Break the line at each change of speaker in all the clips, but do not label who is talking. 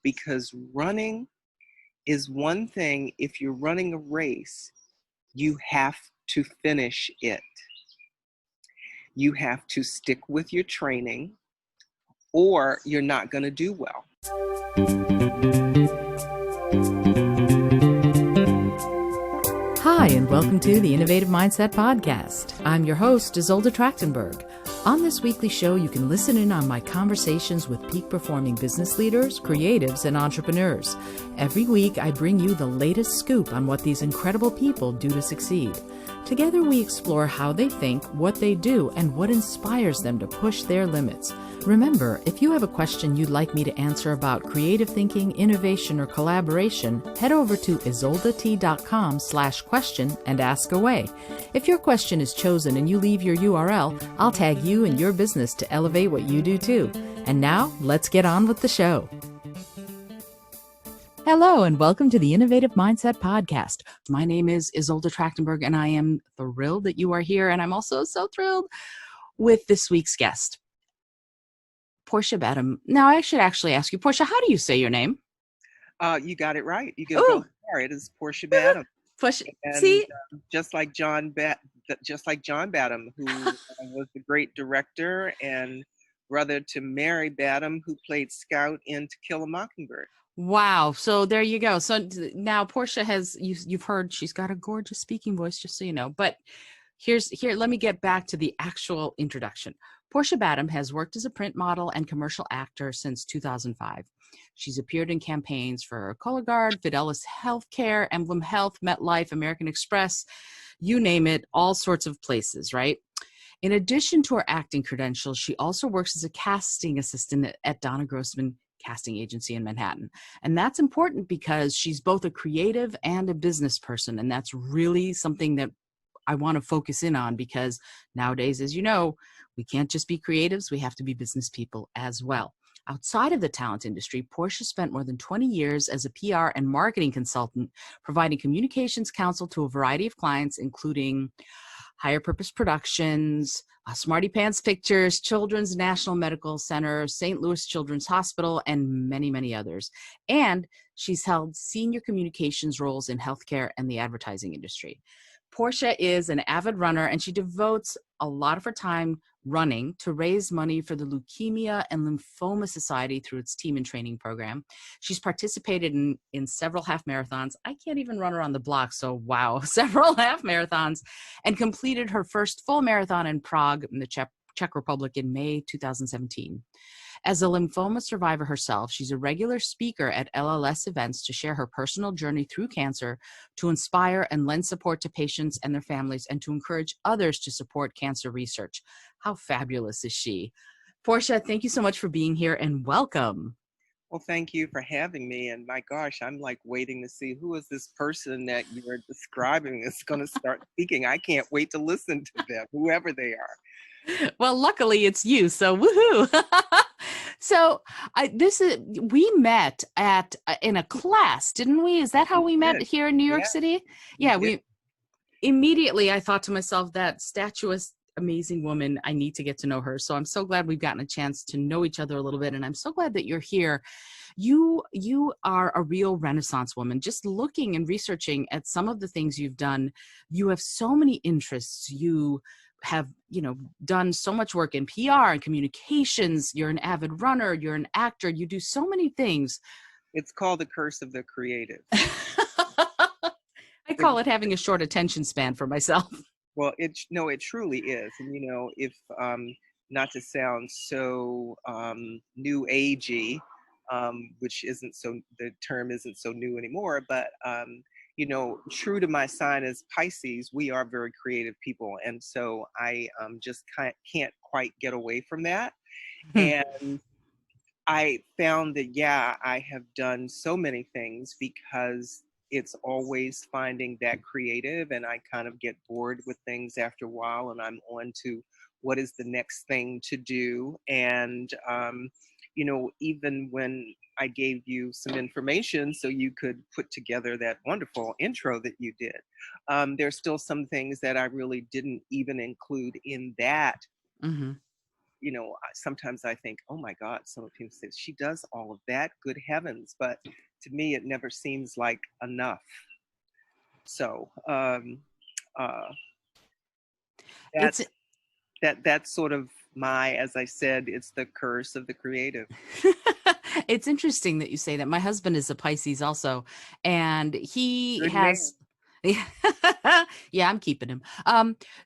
because running is one thing. If you're running a race, you have to finish it. You have to stick with your training, or you're not going to do well.
Hi, and welcome to the Innovative Mindset Podcast. I'm your host, Isolde Trachtenberg. On this weekly show, you can listen in on my conversations with peak-performing business leaders, creatives, and entrepreneurs. Every week, I bring you the latest scoop on what these incredible people do to succeed. Together, we explore how they think, what they do, and what inspires them to push their limits. Remember, if you have a question you'd like me to answer about creative thinking, innovation, or collaboration, head over to isoldet.com/question and ask away. If your question is chosen and you leave your URL, I'll tag you and your business to elevate what you do too. And now, let's get on with the show. Hello, and welcome to the Innovative Mindset Podcast. My name is Isolde Trachtenberg, and I am thrilled that you are here. And I'm also so thrilled with this week's guest, Portia Badham. Now, I should actually ask you, Portia, how do you say your name?
You got it right. You can go far. It is Portia Badham.
Portia,
and,
see,
just like John Badham, who was the great director and brother to Mary Badham, who played Scout in To Kill a Mockingbird.
Wow. So there you go. So now Portia has, you've heard she's got a gorgeous speaking voice, just so you know. But let me get back to the actual introduction. Portia Badham has worked as a print model and commercial actor since 2005. She's appeared in campaigns for Cologuard, Fidelis Healthcare, Emblem Health, MetLife, American Express, you name it, all sorts of places, right? In addition to her acting credentials, she also works as a casting assistant at Donna Grossman Casting Agency in Manhattan. And that's important because she's both a creative and a business person. And that's really something that I want to focus in on, because nowadays, as you know, we can't just be creatives, we have to be business people as well. Outside of the talent industry, Portia spent more than 20 years as a PR and marketing consultant, providing communications counsel to a variety of clients, including Higher Purpose Productions, Smarty Pants Pictures, Children's National Medical Center, St. Louis Children's Hospital, and many, many others. And she's held senior communications roles in healthcare and the advertising industry. Portia is an avid runner, and she devotes a lot of her time running to raise money for the Leukemia and Lymphoma Society through its team and training program. She's participated in several half marathons. I can't even run around the block, so wow, several half marathons, and completed her first full marathon in Prague in the Czech Republic in May 2017. As a lymphoma survivor herself, she's a regular speaker at LLS events to share her personal journey through cancer, to inspire and lend support to patients and their families, and to encourage others to support cancer research. How fabulous is she? Portia, thank you so much for being here, and welcome.
Well, thank you for having me. And my gosh, I'm like waiting to see who is this person that you are describing is going to start speaking. I can't wait to listen to them, whoever they are.
Well, luckily it's you, so woohoo. So we met in a class, didn't we? Is that how we met here in New York City? Yeah, immediately I thought to myself, that statuesque, amazing woman, I need to get to know her. So I'm so glad we've gotten a chance to know each other a little bit. And I'm so glad that you're here. You are a real Renaissance woman. Just looking and researching at some of the things you've done, you have so many interests. You have, done so much work in PR and communications. You're an avid runner. You're an actor. You do so many things.
It's called the curse of the creative.
I call it having a short attention span for myself.
Well, it truly is. And, if not to sound so new agey, which the term isn't so new anymore, but true to my sign as Pisces, we are very creative people. And so I just can't quite get away from that. And I found that, I have done so many things because it's always finding that creative, and I kind of get bored with things after a while, and I'm on to what is the next thing to do. And, even when I gave you some information so you could put together that wonderful intro that you did, there's still some things that I really didn't even include in that sometimes I think, oh my God, some of people say she does all of that. Good heavens. But to me, it never seems like enough. So uh,
It's
that's that's sort of my, as I said, it's the curse of the creative.
it's interesting that you say that. My husband is a Pisces also, and he
Good man.
has yeah, I'm keeping him.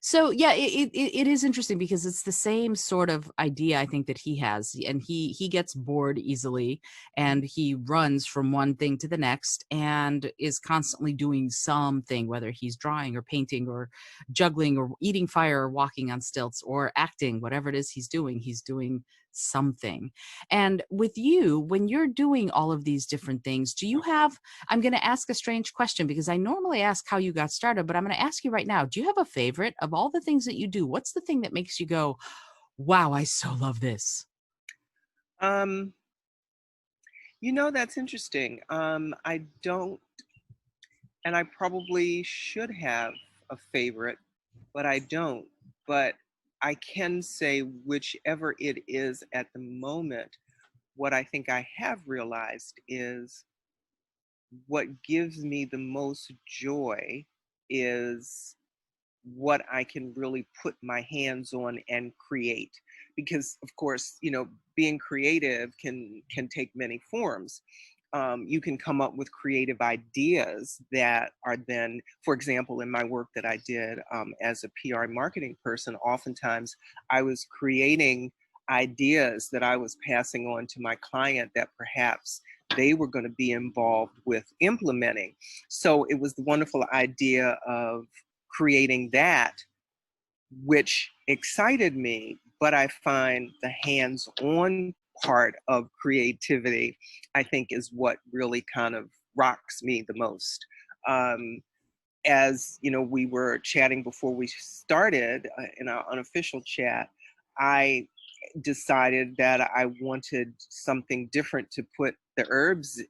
So yeah, it is interesting because it's the same sort of idea I think that he has, and he gets bored easily, and he runs from one thing to the next, and is constantly doing something, whether he's drawing or painting or juggling or eating fire or walking on stilts or acting, whatever it is he's doing something. And with you, when you're doing all of these different things, do you have, I'm going to ask a strange question because I normally ask how you got started, but I'm going to ask you right now, do you have a favorite of all the things that you do? What's the thing that makes you go, wow, I so love this?
Um, that's interesting. I don't, and I probably should have a favorite, but I don't. But I can say whichever it is at the moment, what I think I have realized is what gives me the most joy is what I can really put my hands on and create. Because of course, being creative can take many forms. You can come up with creative ideas that are then, for example, in my work that I did as a PR marketing person, oftentimes I was creating ideas that I was passing on to my client that perhaps they were going to be involved with implementing. So it was the wonderful idea of creating that, which excited me. But I find the hands on part of creativity, I think, is what really kind of rocks me the most. Um, as we were chatting before we started in our unofficial chat, I decided that I wanted something different to put the herbs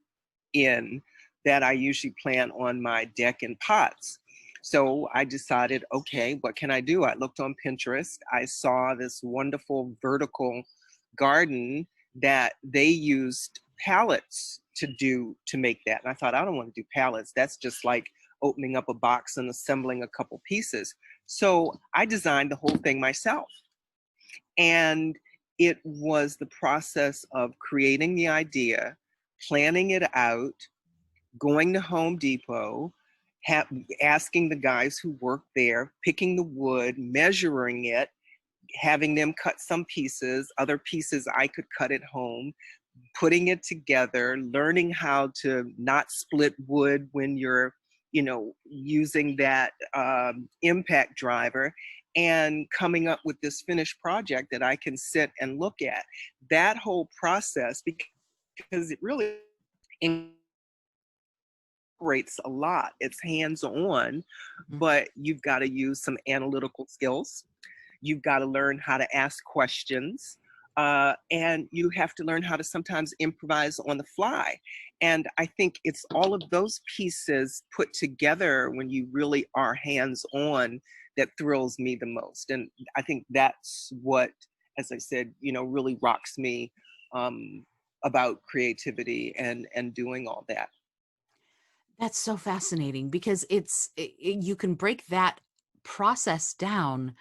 in that I usually plant on my deck in pots. So I decided, okay, what can I do? I looked on Pinterest. I saw this wonderful vertical garden that they used pallets to make that. And I thought, I don't want to do pallets. That's just like opening up a box and assembling a couple pieces. So I designed the whole thing myself. And it was the process of creating the idea, planning it out, going to Home Depot, asking the guys who work there, picking the wood, measuring it, having them cut some pieces, other pieces I could cut at home, putting it together, learning how to not split wood when you're, using that impact driver, and coming up with this finished project that I can sit and look at. That whole process, because it really incorporates a lot. It's hands on,
Mhm.
but you've got to use some analytical skills. You've got to learn how to ask questions. And you have to learn how to sometimes improvise on the fly. And I think it's all of those pieces put together when you really are hands on that thrills me the most. And I think that's what, as I said, really rocks me about creativity and doing all that.
That's so fascinating because you can break that process down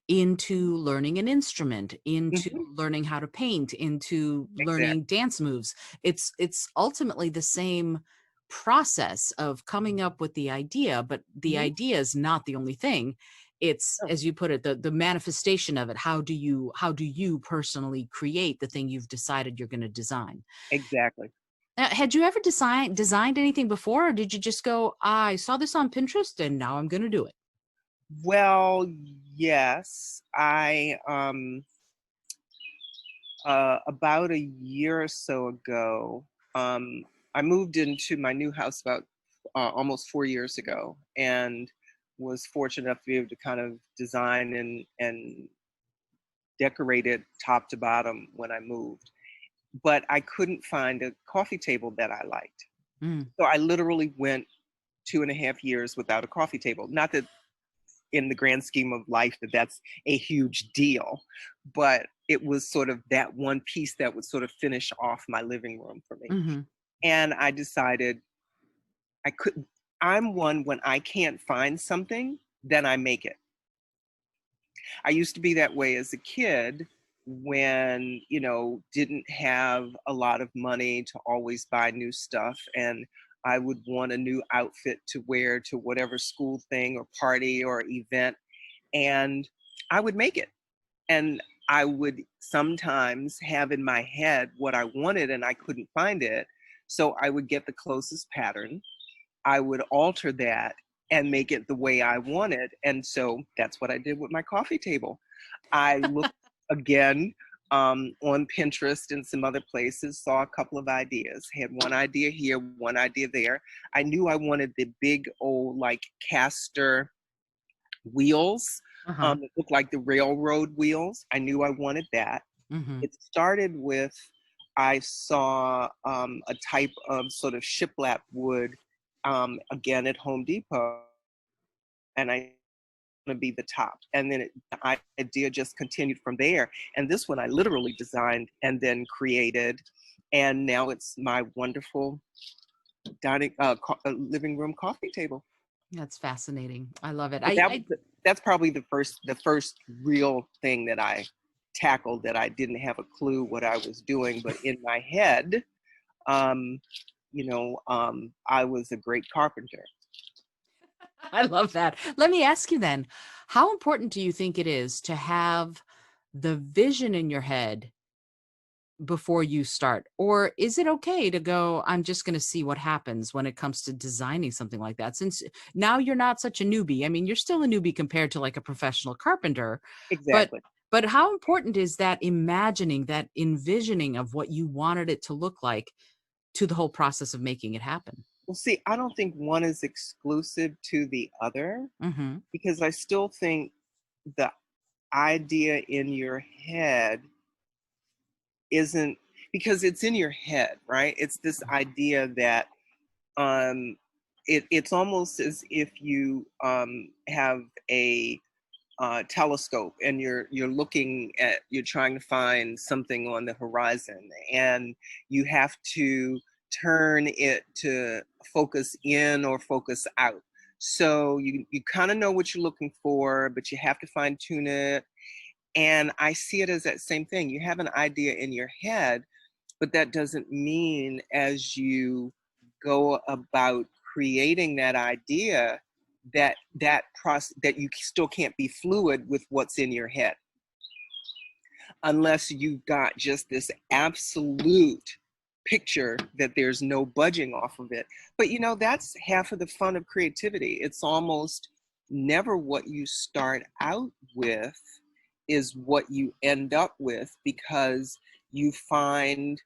into learning an instrument, into
Mhm.
learning how to paint, into learning
Exactly.
dance moves. It's ultimately the same process of coming up with the idea, but the
Mhm.
idea is not the only thing. It's,
Oh,
as you put it, the manifestation of it. How do you personally create the thing you've decided you're going to design?
exactly.
Had you ever designed anything before, or did you just go, I saw this on Pinterest and now I'm going to do it?
Well, yes. About a year or so ago, I moved into my new house about almost 4 years ago, and was fortunate enough to be able to kind of design and decorate it top to bottom when I moved. But I couldn't find a coffee table that I liked.
Mm.
So I literally went 2.5 years without a coffee table. Not that in the grand scheme of life that that's a huge deal, but it was sort of that one piece that would sort of finish off my living room for me.
Hmm.
And I decided I couldn't, I'm one when I can't find something, then I make it. I used to be that way as a kid when, didn't have a lot of money to always buy new stuff. And I would want a new outfit to wear to whatever school thing or party or event. And I would make it. And I would sometimes have in my head what I wanted and I couldn't find it. So I would get the closest pattern. I would alter that and make it the way I wanted. And so that's what I did with my coffee table. I looked again on Pinterest and some other places, saw a couple of ideas, had one idea here, one idea there. I knew I wanted the big old like caster wheels
Uh-huh.
that looked like the railroad wheels. I knew I wanted that.
Hmm.
It started with I saw a type of sort of shiplap wood again at Home Depot, and I to be the top. And then the idea just continued from there. And this one I literally designed and then created, and now it's my wonderful living room coffee table.
That's fascinating. I love it.
But that was
I
that's probably the first real thing that I tackled that I didn't have a clue what I was doing, but in my head, um, I was a great carpenter.
I love that. Let me ask you then, how important do you think it is to have the vision in your head before you start? Or is it okay to go, I'm just going to see what happens when it comes to designing something like that? Since now you're not such a newbie. I mean, you're still a newbie compared to like a professional carpenter, but
Exactly.
but how important is that imagining, that envisioning of what you wanted it to look like to the whole process of making it happen?
Well, see, I don't think one is exclusive to the other
Mhm.
because I still think the idea in your head isn't because it's in your head, right? It's this idea that um, it's almost as if you have a telescope and you're trying to find something on the horizon, and you have to turn it to focus in or focus out. So you kind of know what you're looking for, but you have to fine tune it. And I see it as that same thing. You have an idea in your head, but that doesn't mean as you go about creating that idea that process that you still can't be fluid with what's in your head unless you've got just this absolute picture that there's no budging off of it. But that's half of the fun of creativity. It's almost never what you start out with is what you end up with, because you find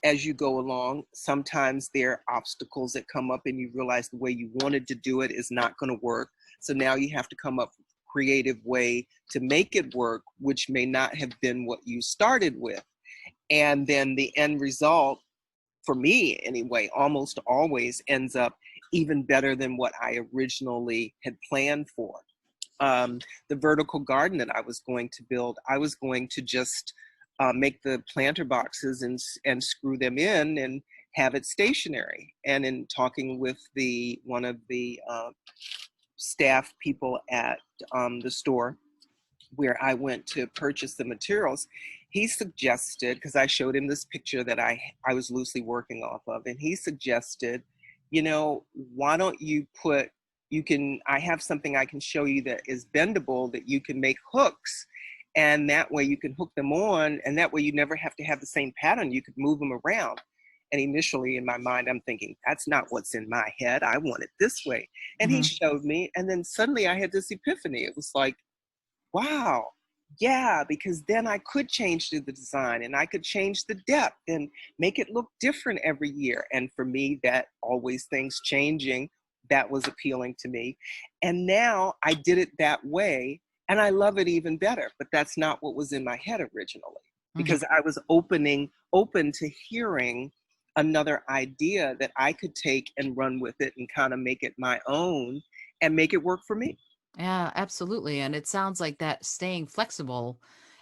as you go along, sometimes there are obstacles that come up and you realize the way you wanted to do it is not going to work. So now you have to come up with a creative way to make it work, which may not have been what you started with. And then the end result, for me anyway, almost always ends up even better than what I originally had planned for. The vertical garden that I was going to build, I was going to just make the planter boxes and screw them in and have it stationary. And in talking with the one of the staff people at the store where I went to purchase the materials, he suggested, because I showed him this picture that I was loosely working off of, and he suggested, why don't you I have something I can show you that is bendable that you can make hooks, and that way you can hook them on, and that way you never have to have the same pattern. You could move them around. And initially in my mind, I'm thinking, that's not what's in my head. I want it this way. And he
Mhm.
showed me, and then suddenly I had this epiphany. It was like, wow, yeah, because then I could change the design and I could change the depth and make it look different every year. And for me, that always things changing, that was appealing to me. And now I did it that way and I love it even better. But that's not what was in my head originally,
Mhm.
because I was open to hearing another idea that I could take and run with it and kind of make it my own and make it work for me.
Yeah, absolutely. And it sounds like that staying flexible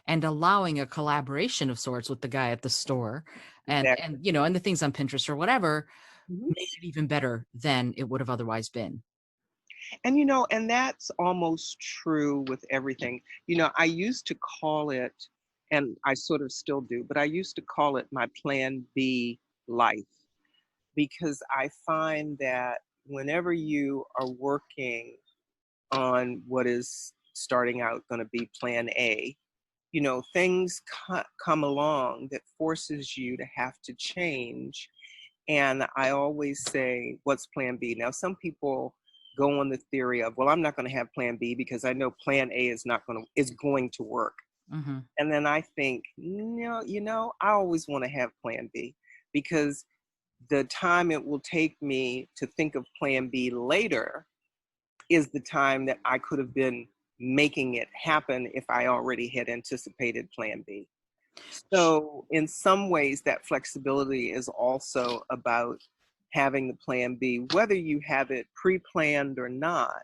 and allowing a collaboration of sorts with the guy at the store
Exactly.
and and the things on Pinterest or whatever
Mhm.
made it even better than it would have otherwise been.
And and that's almost true with everything. I used to call it, and I sort of still do, but I used to call it my plan B life, because I find that whenever you are working on what is starting out going to be plan A, things come along that forces you to have to change. And I always say, what's plan B? Now, some people go on the theory of, well, I'm not going to have plan B because I know plan A is going to work.
Hmm.
And then I think, no, I always want to have plan B, because the time it will take me to think of plan B later is the time that I could have been making it happen if I already had anticipated plan B. So, in some ways, that flexibility is also about having the plan B, whether you have it pre planned or not,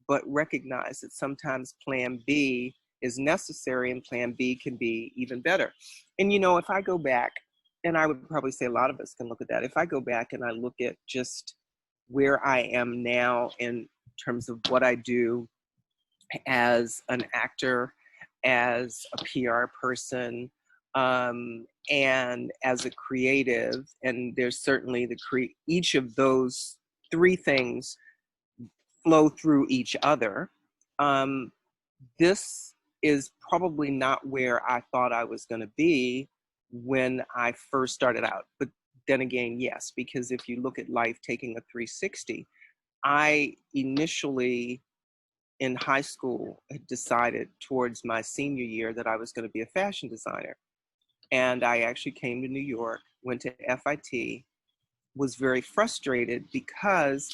but recognize that sometimes plan B is necessary and plan B can be even better. And, if I go back, and I would probably say a lot of us can look at that, if I go back and I look at just where I am now in terms of what I do as an actor, as a PR person, and as a creative. And there's certainly each of those three things flow through each other. Um, this is probably not where I thought I was going to be when I first started out. But then again, yes, because if you look at life taking a 360, I initially in high school had decided towards my senior year that I was going to be a fashion designer. And I actually came to New York, went to FIT, was very frustrated because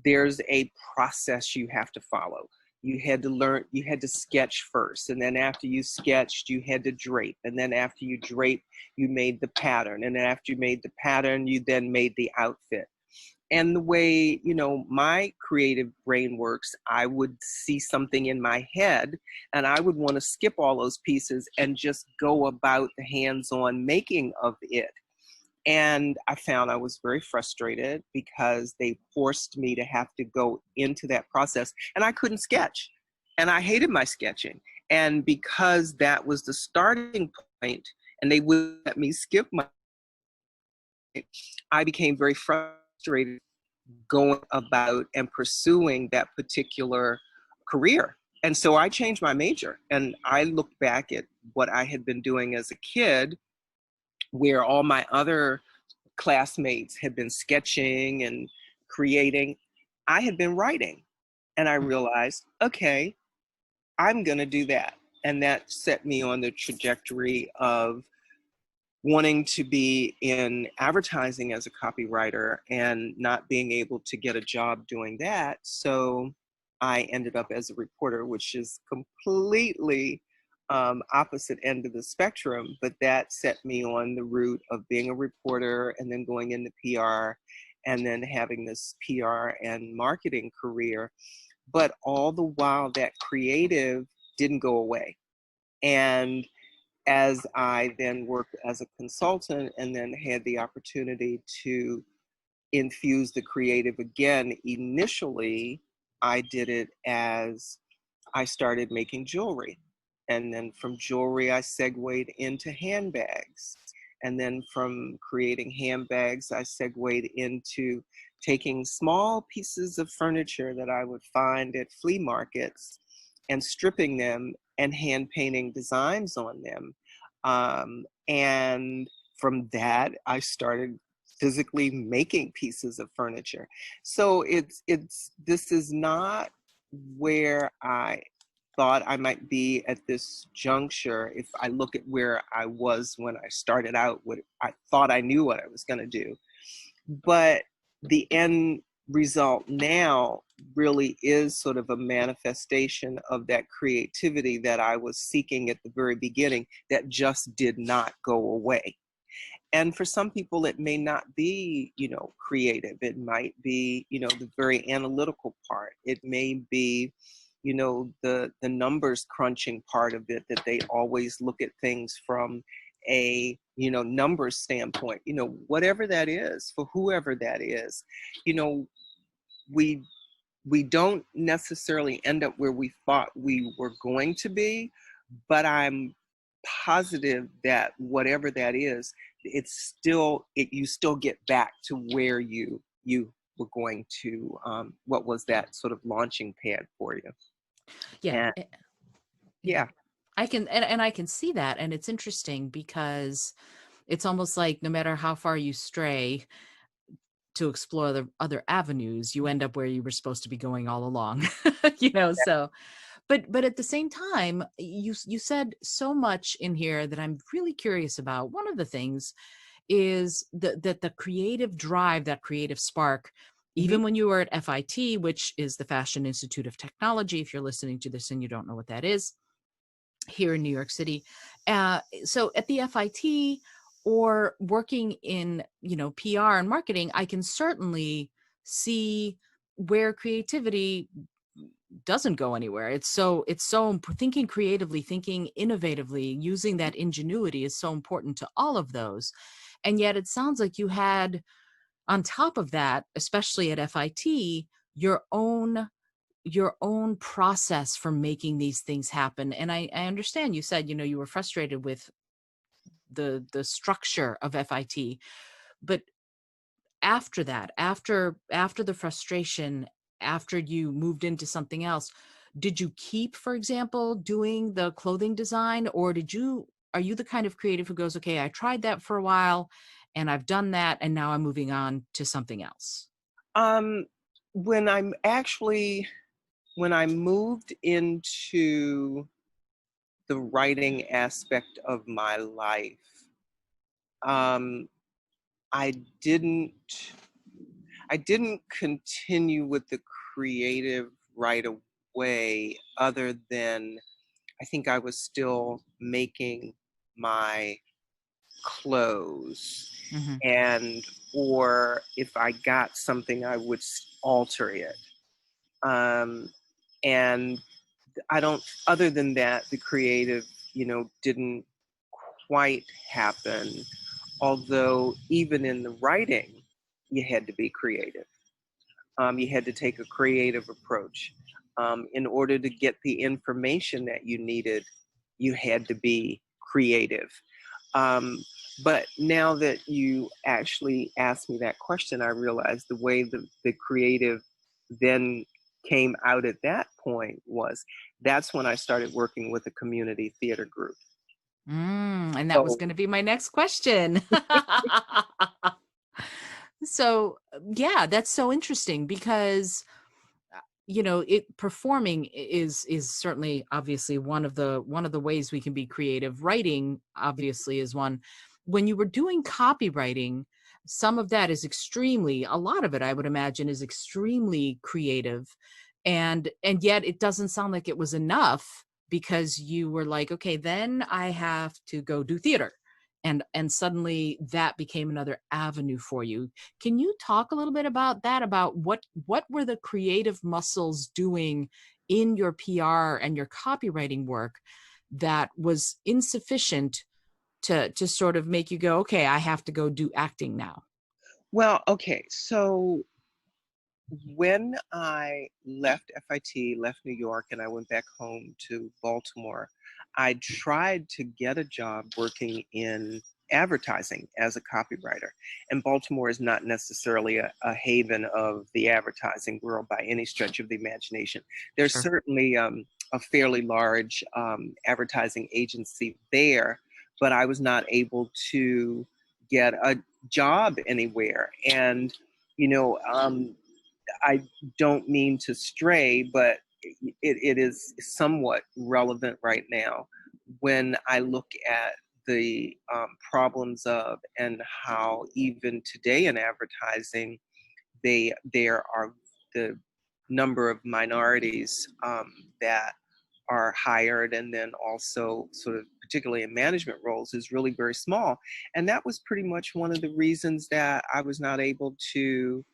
there's a process you have to follow. You had to sketch first. And then after you sketched, you had to drape. And then after you drape, you made the pattern. And then after you made the pattern, you then made the outfit. And the way my creative brain works, I would see something in my head and I would want to skip all those pieces and just go about the hands-on making of it. And I found I was very frustrated because they forced me to have to go into that process, and I couldn't sketch, and I hated my sketching. And because that was the starting point and they wouldn't let me skip I became very frustrated going about and pursuing that particular career. And so I changed my major, and I looked back at what I had been doing as a kid, where all my other classmates had been sketching and creating. I had been writing, and I realized, okay, I'm going to do that. And that set me on the trajectory of wanting to be in advertising as a copywriter and not being able to get a job doing that. So I ended up as a reporter, which is completely opposite end of the spectrum. But that set me on the route of being a reporter and then going into PR and then having this PR and marketing career. But all the while, that creative didn't go away. And as I then worked as a consultant and then had the opportunity to infuse the creative again, initially I did it as I started making jewelry. And then from jewelry, I segued into handbags. And then from creating handbags, I segued into taking small pieces of furniture that I would find at flea markets and stripping them and hand painting designs on them. And from that, I started physically making pieces of furniture. So this is not where I thought I might be at this juncture. If I look at where I was when I started out, what I thought I knew what I was going to do, but the end result now really is sort of a manifestation of that creativity that I was seeking at the very beginning that just did not go away. And for some people, it may not be, creative. It might be, the very analytical part. It may be, the numbers crunching part of it, that they always look at things from a numbers standpoint, whatever that is, for whoever that is. you know we we don't necessarily end up where we thought we were going to be, but I'm positive that whatever that is, you still get back to where you were going to, what was that sort of launching pad for you.
Yeah.
And
Yeah.
yeah.
I can, and I can see that. And it's interesting because it's almost like no matter how far you stray to explore the other avenues, you end up where you were supposed to be going all along. So but at the same time, you said so much in here that I'm really curious about. One of the things is that the creative drive, that creative spark,
Mhm.
even when you were at FIT, which is the Fashion Institute of Technology, if you're listening to this and you don't know what that is, here in New York City. So at the FIT or working in, PR and marketing, I can certainly see where creativity doesn't go anywhere. It's so thinking creatively, thinking innovatively, using that ingenuity is so important to all of those. And yet it sounds like you had on top of that, especially at FIT, your own your own process for making these things happen. And I understand you said, you were frustrated with the structure of FIT, but after that, after the frustration, after you moved into something else, did you keep, for example, doing the clothing design, or are you the kind of creative who goes, okay, I tried that for a while and I've done that and now I'm moving on to something else?
um when I'm actually when I moved into the writing aspect of my life, um I didn't I didn't continue with the creative right away, other than I think I was still making my clothes,
Hmm.
and or if I got something, I would alter it. Um, and I don't, other than that, the creative, didn't quite happen. Although, even in the writing, you had to be creative. You had to take a creative approach. In order to get the information that you needed, you had to be creative. Um, but now that you actually asked me that question, I realized the way the creative then came out at that point was that's when I started working with a community theater group.
And that was
So,
going to be my next question. So, yeah, that's so interesting because it performing is certainly obviously one of the ways we can be creative. Writing obviously is one. When you were doing copywriting, some of that is extremely, a lot of it I would imagine is extremely creative, and yet it doesn't sound like it was enough because you were like, okay, then I have to go do theater, and suddenly that became another avenue for you. Can you talk a little bit about that, about what were the creative muscles doing in your PR and your copywriting work that was insufficient to sort of make you go, okay, I have to go do acting now?
well, okay. So when I left FIT, left New York, and I went back home to Baltimore, I tried to get a job working in advertising as a copywriter. And Baltimore is not necessarily a haven of the advertising world by any stretch of the imagination. There's
Sure.
certainly a fairly large advertising agency there, but I was not able to get a job anywhere. And, you know, um, I don't mean to stray, but it is somewhat relevant right now when I look at the problems of, and how even today in advertising, there are the number of minorities that are hired, and then also sort of particularly in management roles, is really very small. And that was pretty much one of the reasons that I was not able to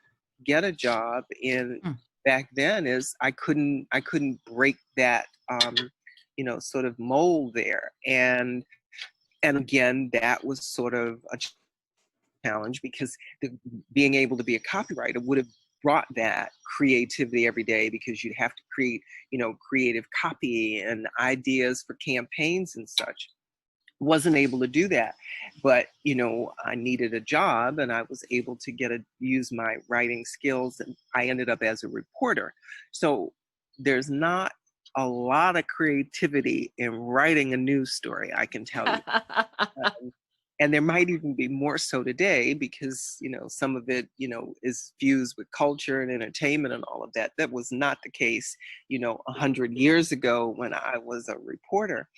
get a job in
Hmm.
back then is I couldn't break that sort of mold there. And again, that was sort of a challenge because being able to be a copywriter would have brought that creativity every day, because you'd have to create, creative copy and ideas for campaigns and such. Wasn't able to do that, but I needed a job, and I was able to use my writing skills, and I ended up as a reporter. So there's not a lot of creativity in writing a news story, I can tell you. And there might even be more so today, because some of it is fused with culture and entertainment and all of that. That was not the case 100 years ago when I was a reporter.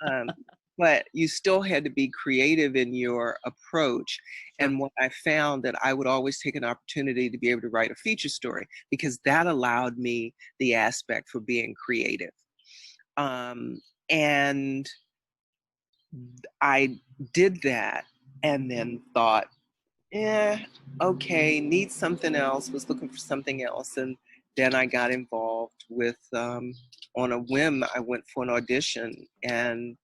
um, but you still had to be creative in your approach.
Sure.
And what I found, that I would always take an opportunity to be able to write a feature story, because that allowed me the aspect for being creative. And I did that, and then thought, yeah, okay, need something else, was looking for something else. And then I got involved with, on a whim, I went for an audition, and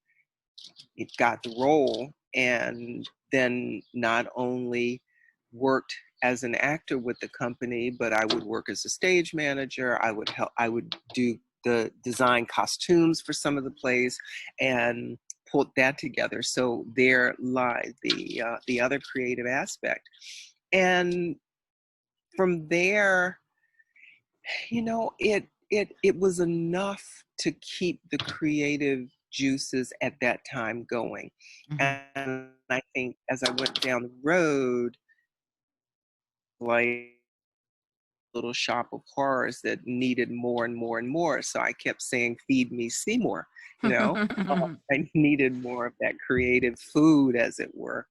it got the role. And then not only worked as an actor with the company, but I would work as a stage manager. I would do the design costumes for some of the plays and put that together. So there lies the other creative aspect. And from there, it was enough to keep the creative juices at that time going.
Mhm.
And I think as I went down the road, like little shop of horrors that needed more and more and more. So I kept saying, feed me Seymour, you know. I needed more of that creative food, as it were.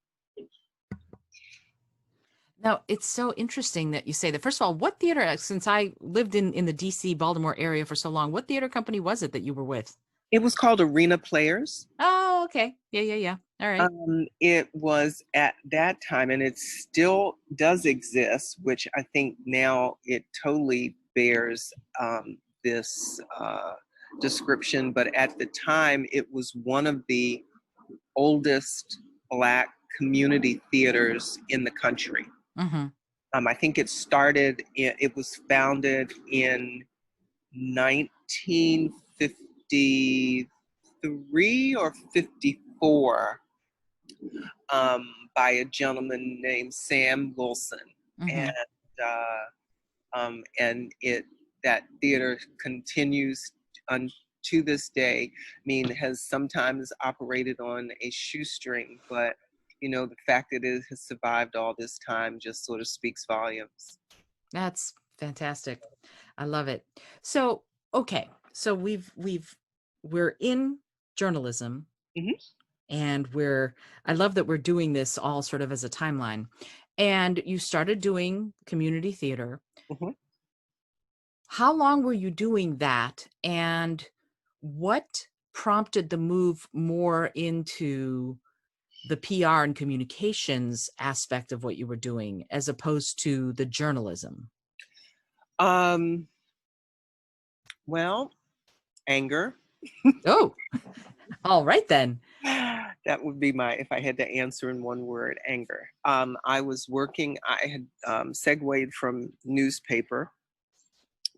Now, it's so interesting that you say that. First of all, what theater, since I lived in the DC, Baltimore area for so long, what theater company was it that you were with?
It was called Arena Players.
Oh, okay. Yeah, yeah, yeah. All right.
It was at that time, and it still does exist, which I think now it totally bears this description. But at the time, it was one of the oldest Black community theaters in the country.
Mm-hmm.
I think it was founded in 1953 or 54, by a gentleman named Sam Wilson.
Mm-hmm.
And it that theater continues to this day. I mean, has sometimes operated on a shoestring, but the fact that it has survived all this time just sort of speaks volumes.
That's fantastic. I love it. So, okay. So we're in journalism,
Hmm.
and I love that we're doing this all sort of as a timeline. And you started doing community theater.
Hmm.
How long were you doing that? And what prompted the move more into the PR and communications aspect of what you were doing as opposed to the journalism?
Um, well, anger.
Oh, all right then.
That would be if I had to answer in one word, anger. I had segued from newspaper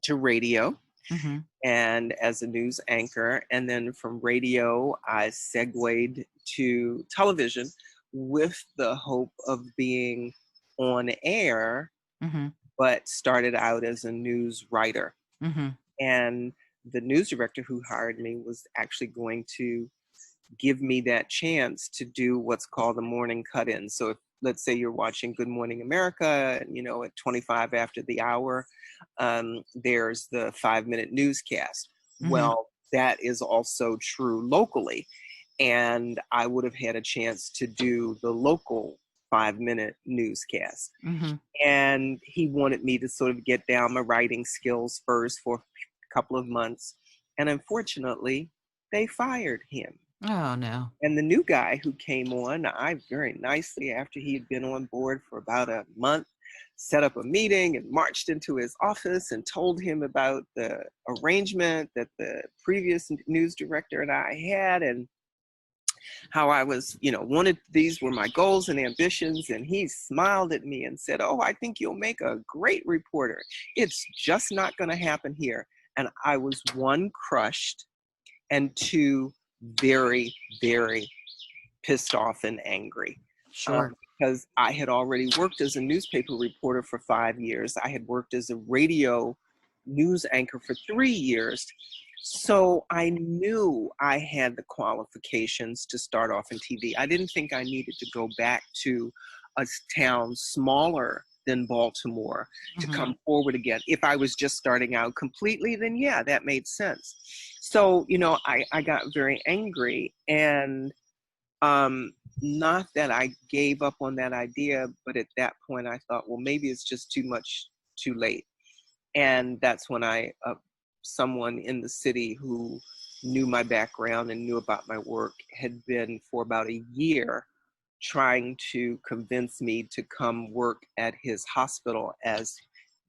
to radio,
Mm-hmm.
and as a news anchor. And then from radio, I segued to television with the hope of being on air,
Mm-hmm.
but started out as a news writer.
Mm-hmm.
And the news director who hired me was actually going to give me that chance to do what's called the morning cut-in. So if, let's say you're watching Good Morning America, and at 25 after the hour, there's the 5-minute newscast.
Mm-hmm.
Well, that is also true locally. And I would have had a chance to do the local 5-minute newscast.
Mm-hmm.
And he wanted me to sort of get down my writing skills first for a couple of months. And unfortunately, they fired him.
Oh no.
And the new guy who came on, I very nicely, after he had been on board for about a month, set up a meeting and marched into his office and told him about the arrangement that the previous news director and I had, and how I was, wanted, these were my goals and ambitions. And he smiled at me and said, "Oh, I think you'll make a great reporter. It's just not going to happen here." And I was, one, crushed, and two, very, very pissed off and angry.
Sure.
Because I had already worked as a newspaper reporter for 5 years. I had worked as a radio news anchor for 3 years. So I knew I had the qualifications to start off in TV. I didn't think I needed to go back to a town smaller than Baltimore to
Mhm.
come forward again. If I was just starting out completely, then yeah, that made sense. So, I got very angry, and not that I gave up on that idea, but at that point I thought, well, maybe it's just too much too late. And that's when someone in the city who knew my background and knew about my work had been for about a year trying to convince me to come work at his hospital as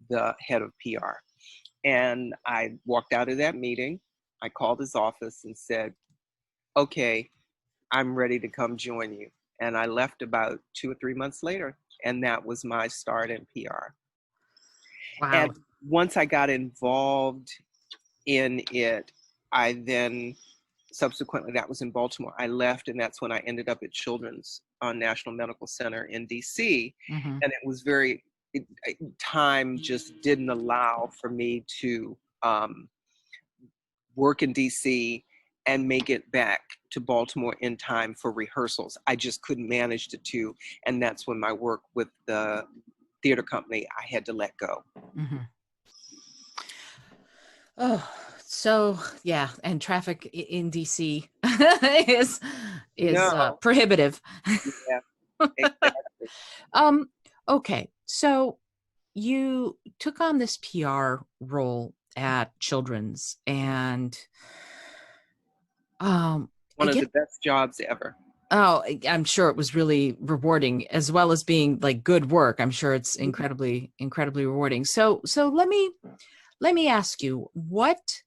the head of PR. And I walked out of that meeting. I called his office and said, "Okay, I'm ready to come join you." And I left about 2 or 3 months later, and that was my start in PR. And
Wow.
once I got involved in it, I then subsequently, that was in Baltimore, I left, and that's when I ended up at Children's National Medical Center in DC.
Hmm.
And it was time just didn't allow for me to work in DC and make it back to Baltimore in time for rehearsals. I just couldn't manage the two. And that's when my work with the theater company, I had to let go.
Hmm. Oh, so yeah, and traffic in DC is
No,
prohibitive.
yeah, exactly.
Um, okay, so you took on this PR role at Children's, and I
One of
get.
the best jobs ever.
Oh, I'm sure it was really rewarding, as well as being like good work. I'm sure it's
Mhm.
incredibly, incredibly rewarding. So let me ask you what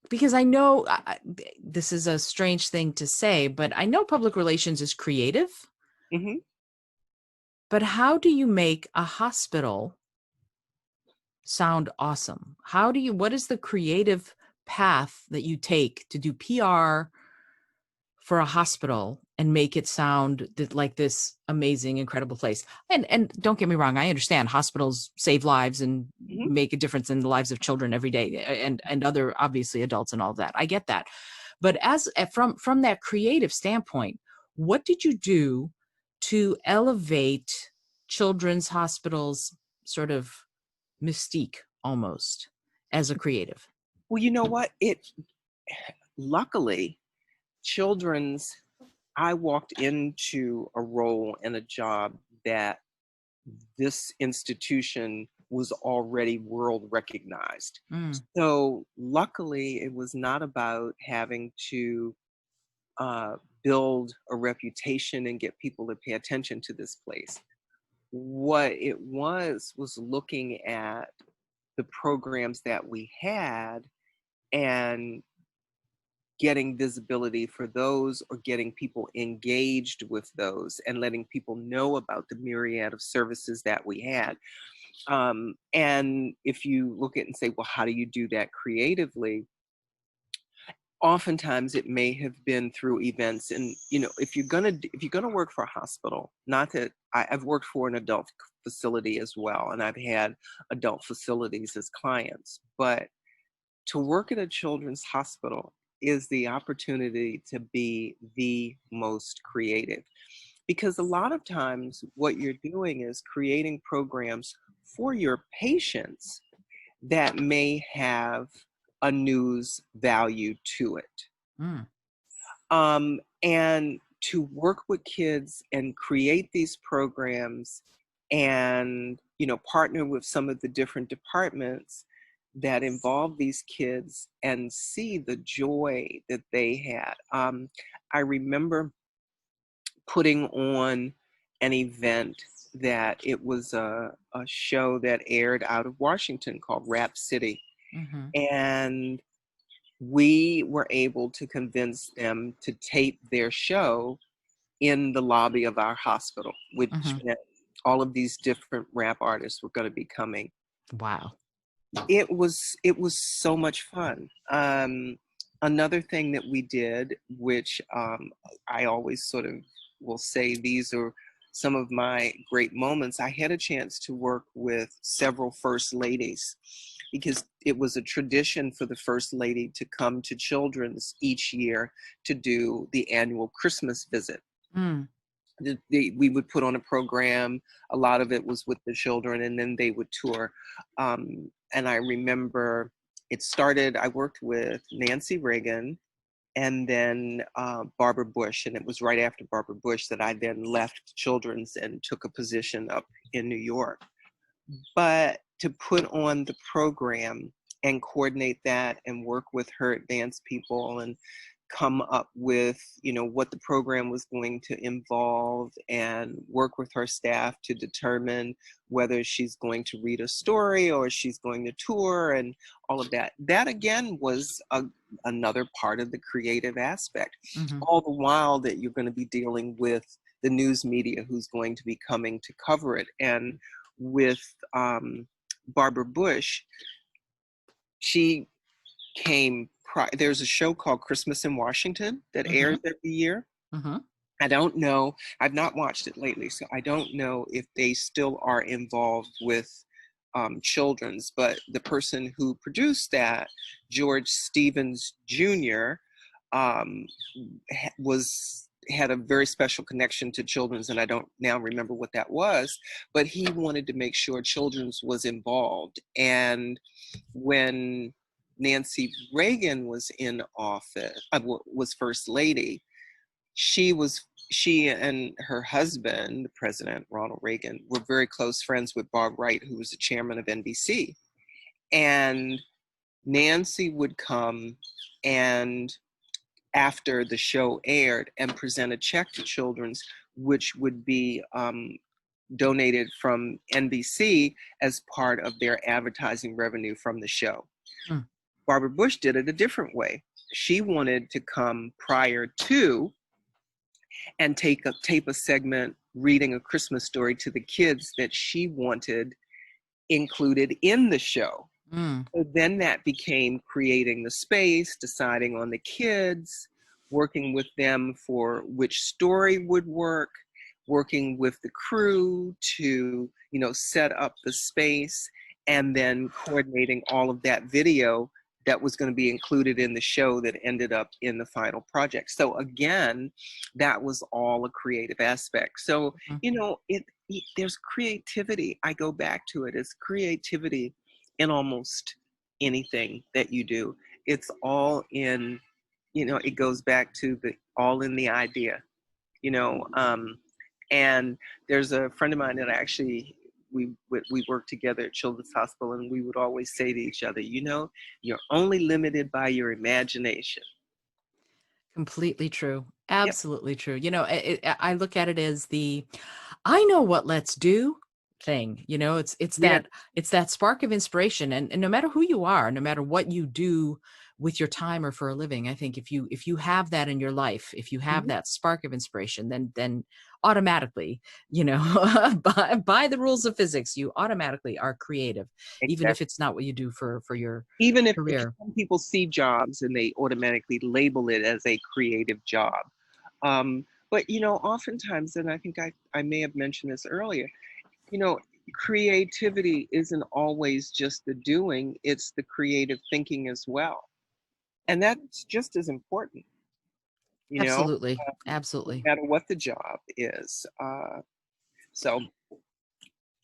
because I know this is a strange thing to say, but I know public relations is creative.
Mhm.
But how do you make a hospital sound awesome? What is the creative path that you take to do PR for a hospital and make it sound like this amazing, incredible place? And don't get me wrong, I understand hospitals save lives and
Mhm.
make a difference in the lives of children every day, and other, obviously, adults and all of that. I get that. But from that creative standpoint, what did you do to elevate children's hospitals sort of mystique almost as a creative?
Well, you know what? Luckily, children's, I walked into a role and a job that this institution was already world recognized.
Mm,
So luckily, it was not about having to uh, build a reputation and get people to pay attention to this place. What it was looking at the programs that we had and getting visibility for those, or getting people engaged with those, and letting people know about the myriad of services that we had. And if you look at it and say, well, how do you do that creatively? Oftentimes it may have been through events. And if you're gonna work for a hospital, not that I've worked for an adult facility as well, and I've had adult facilities as clients, but to work at a children's hospital is the opportunity to be the most creative, because a lot of times what you're doing is creating programs for your patients that may have a news value to it.
mm,
And to work with kids and create these programs, and partner with some of the different departments that involve these kids and see the joy that they had. I remember putting on an event that it was a show that aired out of Washington called Rap City.
Hmm.
And we were able to convince them to tape their show in the lobby of our hospital, which
Hmm.
meant all of these different rap artists were going to be coming.
Wow.
It was so much fun. Another thing that we did, which I always sort of will say these are some of my great moments. I had a chance to work with several first ladies because it was a tradition for the first lady to come to Children's each year to do the annual Christmas visit.
Mm.
We would put on a program. A lot of it was with the children, and then they would tour. And I remember it started. I worked with Nancy Reagan, and then Barbara Bush, and it was right after Barbara Bush that I then left Children's and took a position up in New York. But to put on the program and coordinate that and work with her advanced people and come up with, what the program was going to involve and work with her staff to determine whether she's going to read a story or she's going to tour and all of that. That again was another part of the creative aspect.
Hmm.
All the while that you're going to be dealing with the news media who's going to be coming to cover it. And with Barbara Bush, she there's a show called Christmas in Washington that airs
Hmm.
every year.
Hmm.
I don't know. I've not watched it lately, so I don't know if they still are involved with children's. But the person who produced that, George Stevens Jr., um, had a very special connection to children's, and I don't now remember what that was. But he wanted to make sure children's was involved, and when Nancy Reagan was in office, was first lady, she and her husband, the president Ronald Reagan, were very close friends with Bob Wright, who was the chairman of NBC. And Nancy would come and after the show aired and present a check to Children's, which would be donated from NBC as part of their advertising revenue from the show.
Mm.
Barbara Bush did it a different way. She wanted to come prior to and tape a segment reading a Christmas story to the kids that she wanted included in the show.
Mm.
So then that became creating the space, deciding on the kids, working with them for which story would work, working with the crew to, set up the space, and then coordinating all of that video that was going to be included in the show that ended up in the final project. So again, that was all a creative aspect. So,
Mm.
there's creativity. I go back to it as creativity in almost anything that you do. It's all in, it goes back to the all in the idea, you know. And there's a friend of mine that actually we worked together at Children's Hospital, and we would always say to each other, you're only limited by your imagination.
Completely true.
Yep.
Absolutely true. I look at it as I know what let's do thing. It's
Yeah.
that spark of inspiration, and no matter who you are, no matter what you do with your time or for a living, I think if you have that in your life, if you have
Mhm.
that spark of inspiration, then automatically, by the rules of physics, you automatically are creative, even if
Exactly.
it's not what you do for your
Even if
career.
some people see jobs and they automatically label it as a creative job. But oftentimes, and I think I may have mentioned this earlier, you know, creativity isn't always just the doing, it's the creative thinking as well. And that's just as important,
Absolutely.
no
Absolutely.
matter what the job is. So,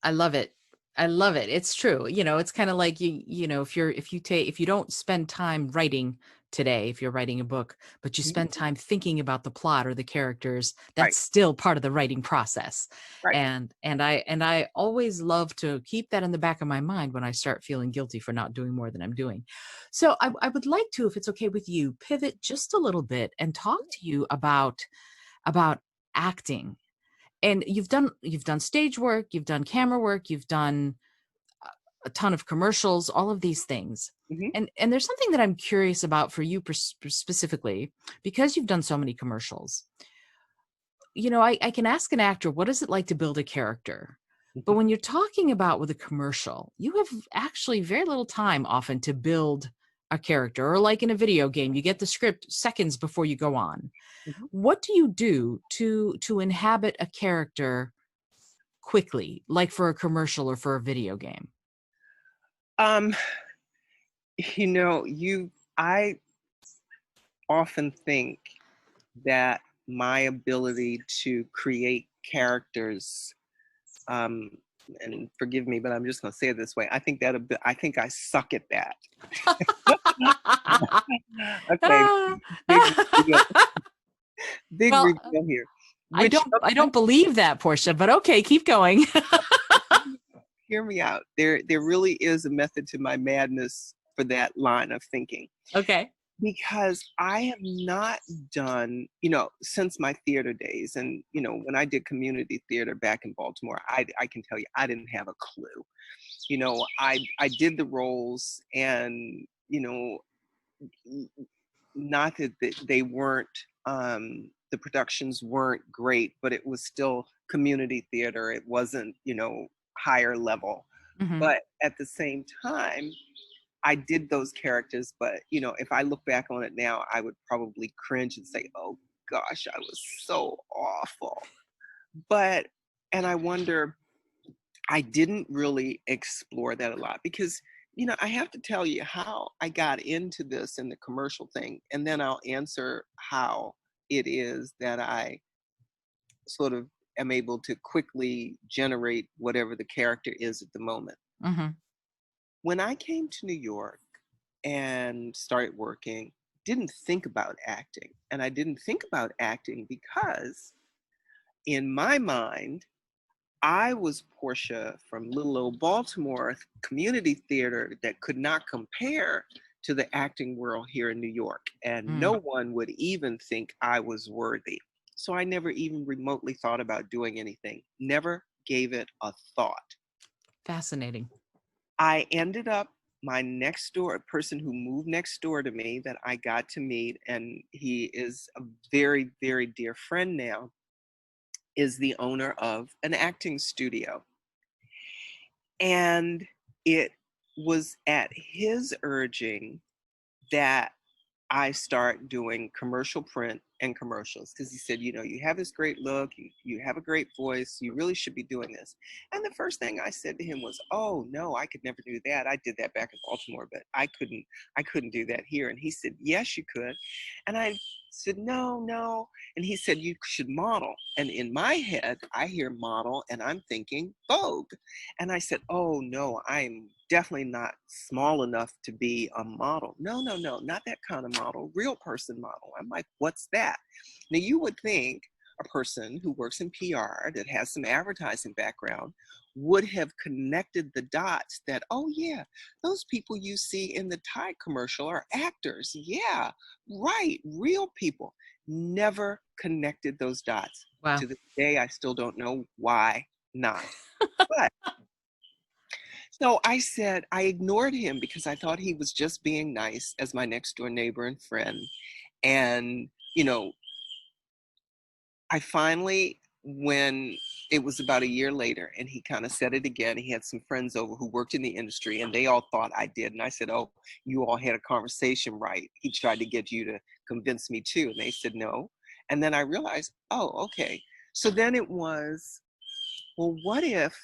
I love it. I love it. It's true. It's kind of like if you don't spend time writing today, if you're writing a book, but you spend
mhm,
time thinking about the plot or the characters,
right,
that's still part of the writing process.
right.
And I always love to keep that in the back of my mind when I start feeling guilty for not doing more than I'm doing. So I would like to, if it's okay with you, pivot just a little bit and talk to you about acting And you've done stage work, you've done camera work, you've done a ton of commercials, all of these things.
Hmm.
And there's something that I'm curious about for you specifically, because you've done so many commercials. I can ask an actor, what is it like to build a character? But when you're talking about with a commercial, you have actually very little time often to build a character, or like in a video game, you get the script seconds before you go on.
Hmm.
What do you do to inhabit a character quickly, like for a commercial or for a video game?
Um, I often think that my ability to create characters, um, and forgive me, but I'm just going to say it this way. I think I suck at that. Okay, big reveal, big
Well,
reveal here.
I
Which
don't I don't believe that, Portia, but okay, keep going.
hear me out. There really is a method to my madness for that line of thinking.
Okay.
Because I have not done, since my theater days, and when I did community theater back in Baltimore, I can tell you I didn't have a clue. I did the roles, and not that they weren't, the productions weren't great, but it was still community theater. It wasn't higher level,
Hmm.
but at the same time I did those characters, but if I look back on it now, I would probably cringe and say, "Oh gosh, I was so awful." But and I wonder, I didn't really explore that a lot because I have to tell you how I got into this in the commercial thing, and then I'll answer how it is that I sort of am able to quickly generate whatever the character is at the moment.
Hmm.
When I came to New York and started working, didn't think about acting. And I didn't think about acting because in my mind, I was Portia from little old Baltimore community theater that could not compare to the acting world here in New York. And no
Mm,
one would even think I was worthy. So I never even remotely thought about doing anything, never gave it a thought.
fascinating.
I ended up my next door person who moved next door to me that I got to meet, and he is a very, very dear friend now, is the owner of an acting studio. And it was at his urging that I start doing commercial print and commercials because he said, you have this great look, you have a great voice, you really should be doing this. And the first thing I said to him was, "Oh no, I could never do that. I did that back in Baltimore, but I couldn't do that here." And he said, "Yes, you could." And I said, "No, no." And he said, "You should model." And in my head, I hear model and I'm thinking Vogue. And I said, "Oh no, I'm definitely not small enough to be a model. No, no, no, not that kind of model, real person model." I'm like, "What's that?" Now, you would think a person who works in PR that has some advertising background would have connected the dots that, "Oh, yeah, those people you see in the Tide commercial are actors. Yeah, right, real people." Never connected those dots.
Wow.
To this day, I still don't know why not. But so I said, I ignored him because I thought he was just being nice as my next door neighbor and friend. And, I finally, when it was about a year later, and he kind of said it again, he had some friends over who worked in the industry and they all thought I did. And I said, "Oh, you all had a conversation, right? He tried to get you to convince me too." And they said, "No." And then I realized, oh, okay. So then it was, well, what if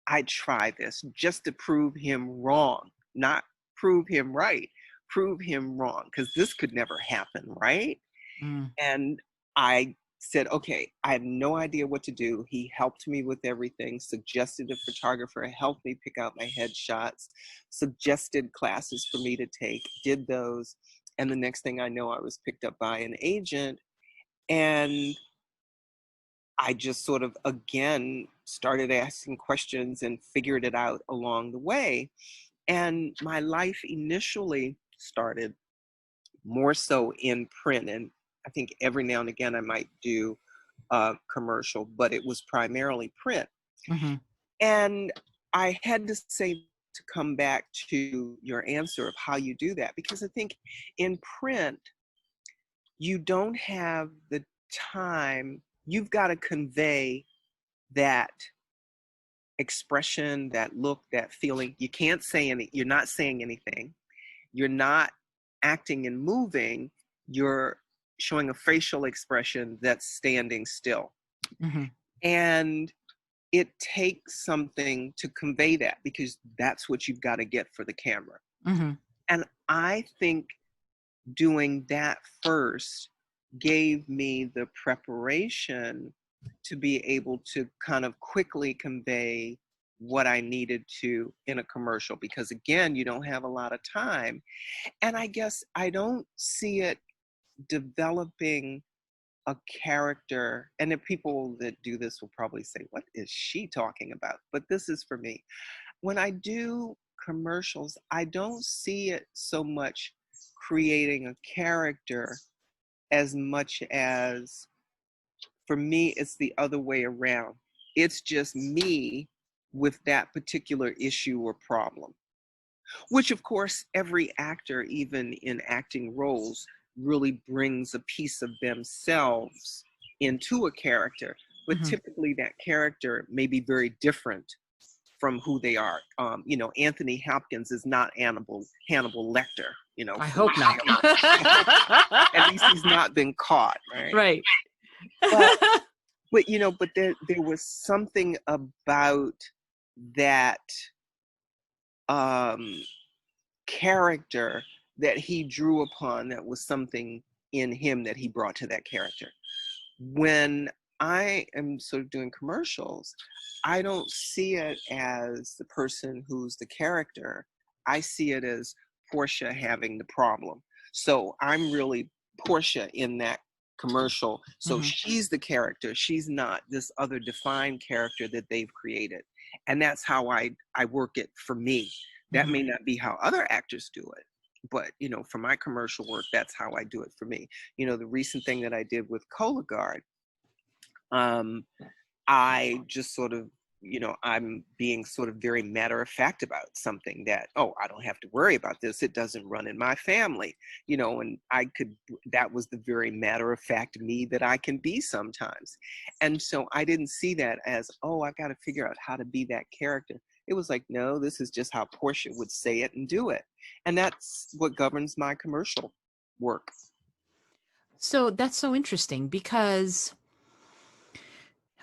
I try this just to prove him wrong, not prove him right, prove him wrong, because this could never happen, right?
Mm.
And I said, "Okay, I have no idea what to do." He helped me with everything, suggested a photographer, helped me pick out my headshots, suggested classes for me to take, did those. And the next thing I know, I was picked up by an agent. And I just sort of again started asking questions and figured it out along the way. And my life initially started more so in print. And I think every now and again I might do commercial, but it was primarily print.
Mm-hmm.
And I had to say, to come back to your answer of how you do that, because I think in print, you don't have the time. You've got to convey that expression, that look, that feeling. You can't say you're not saying anything. You're not acting and moving. You're showing a facial expression that's standing still.
Mm-hmm.
And it takes something to convey that, because that's what you've got to get for the camera.
Mm-hmm.
And I think doing that first gave me the preparation to be able to kind of quickly convey what I needed to in a commercial, because again, you don't have a lot of time. And I guess I don't see it developing a character. And the people that do this will probably say, what is she talking about? But this is for me. When I do commercials, I don't see it so much creating a character as much as, for me, it's the other way around. It's just me with that particular issue or problem, which of course every actor, even in acting roles, really brings a piece of themselves into a character. But
Mm-hmm.
typically that character may be very different from who they are. Anthony Hopkins is not Hannibal Lecter,
I hope not.
at least he's not been caught, right?
Right.
But but there was something about that um character that he drew upon, that was something in him that he brought to that character. When I am sort of doing commercials, I don't see it as the person who's the character. I see it as Portia having the problem. So I'm really Portia in that commercial. So
Mm-hmm.
she's the character. She's not this other defined character that they've created. And that's how I work it for me. That
Mm-hmm.
may not be how other actors do it. But, for my commercial work, that's how I do it for me. The recent thing that I did with Cologuard, I just sort of, I'm being sort of very matter of fact about something that, oh, I don't have to worry about this. It doesn't run in my family, and that was the very matter of fact me that I can be sometimes. And so I didn't see that as, oh, I got to figure out how to be that character. It was like, no, this is just how Portia would say it and do it. And that's what governs my commercial work.
So that's so interesting because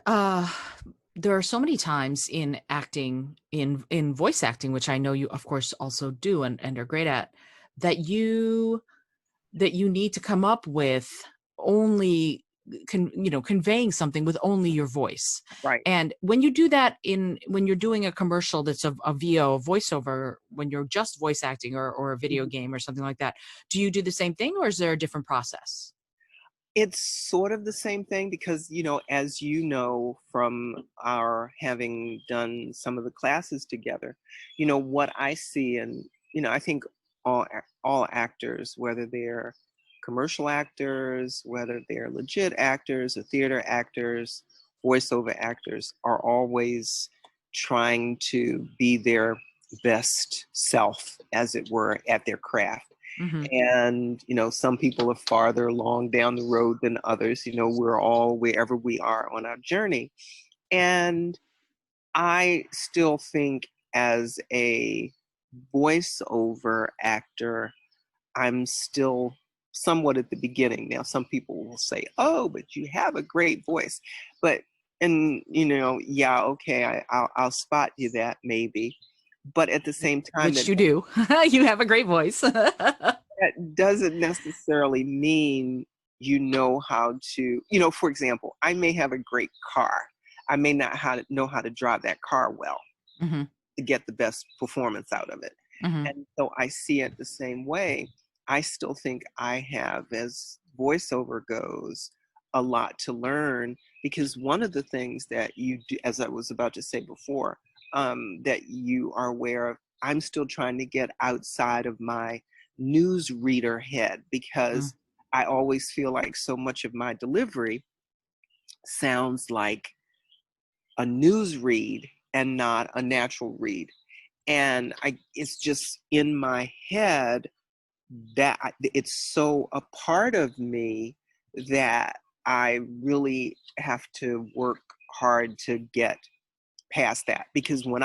uh there are so many times in acting, in voice acting, which I know you of course also do and are great at, that you need to come up with only conveying something with only your voice.
Right.
And when you do that, when you're doing a commercial that's a VO, voiceover, when you're just voice acting or a video game or something like that, do you do the same thing, or is there a different process?
It's sort of the same thing because, as you know, from our having done some of the classes together, what I see, and, I think all actors, whether they're commercial actors, whether they're legit actors or theater actors, voiceover actors, are always trying to be their best self, as it were, at their craft.
Mm-hmm.
And, some people are farther along down the road than others. We're all wherever we are on our journey. And I still think as a voiceover actor, I'm still somewhat at the beginning. Now, some people will say, oh, but you have a great voice. But, and, yeah, okay, I'll spot you that maybe. But at the same time,
Which you do. You have a great voice.
that doesn't necessarily mean you know how to, for example, I may have a great car. I may not know how to drive that car well
Mm-hmm.
to get the best performance out of it.
Mm-hmm.
And so I see it the same way. I still think I have, as voiceover goes, a lot to learn, because one of the things that you do, as I was about to say before, that you are aware of, I'm still trying to get outside of my newsreader head, because I always feel like so much of my delivery sounds like a news read and not a natural read. And it's just in my head that it's so a part of me that I really have to work hard to get past that, because when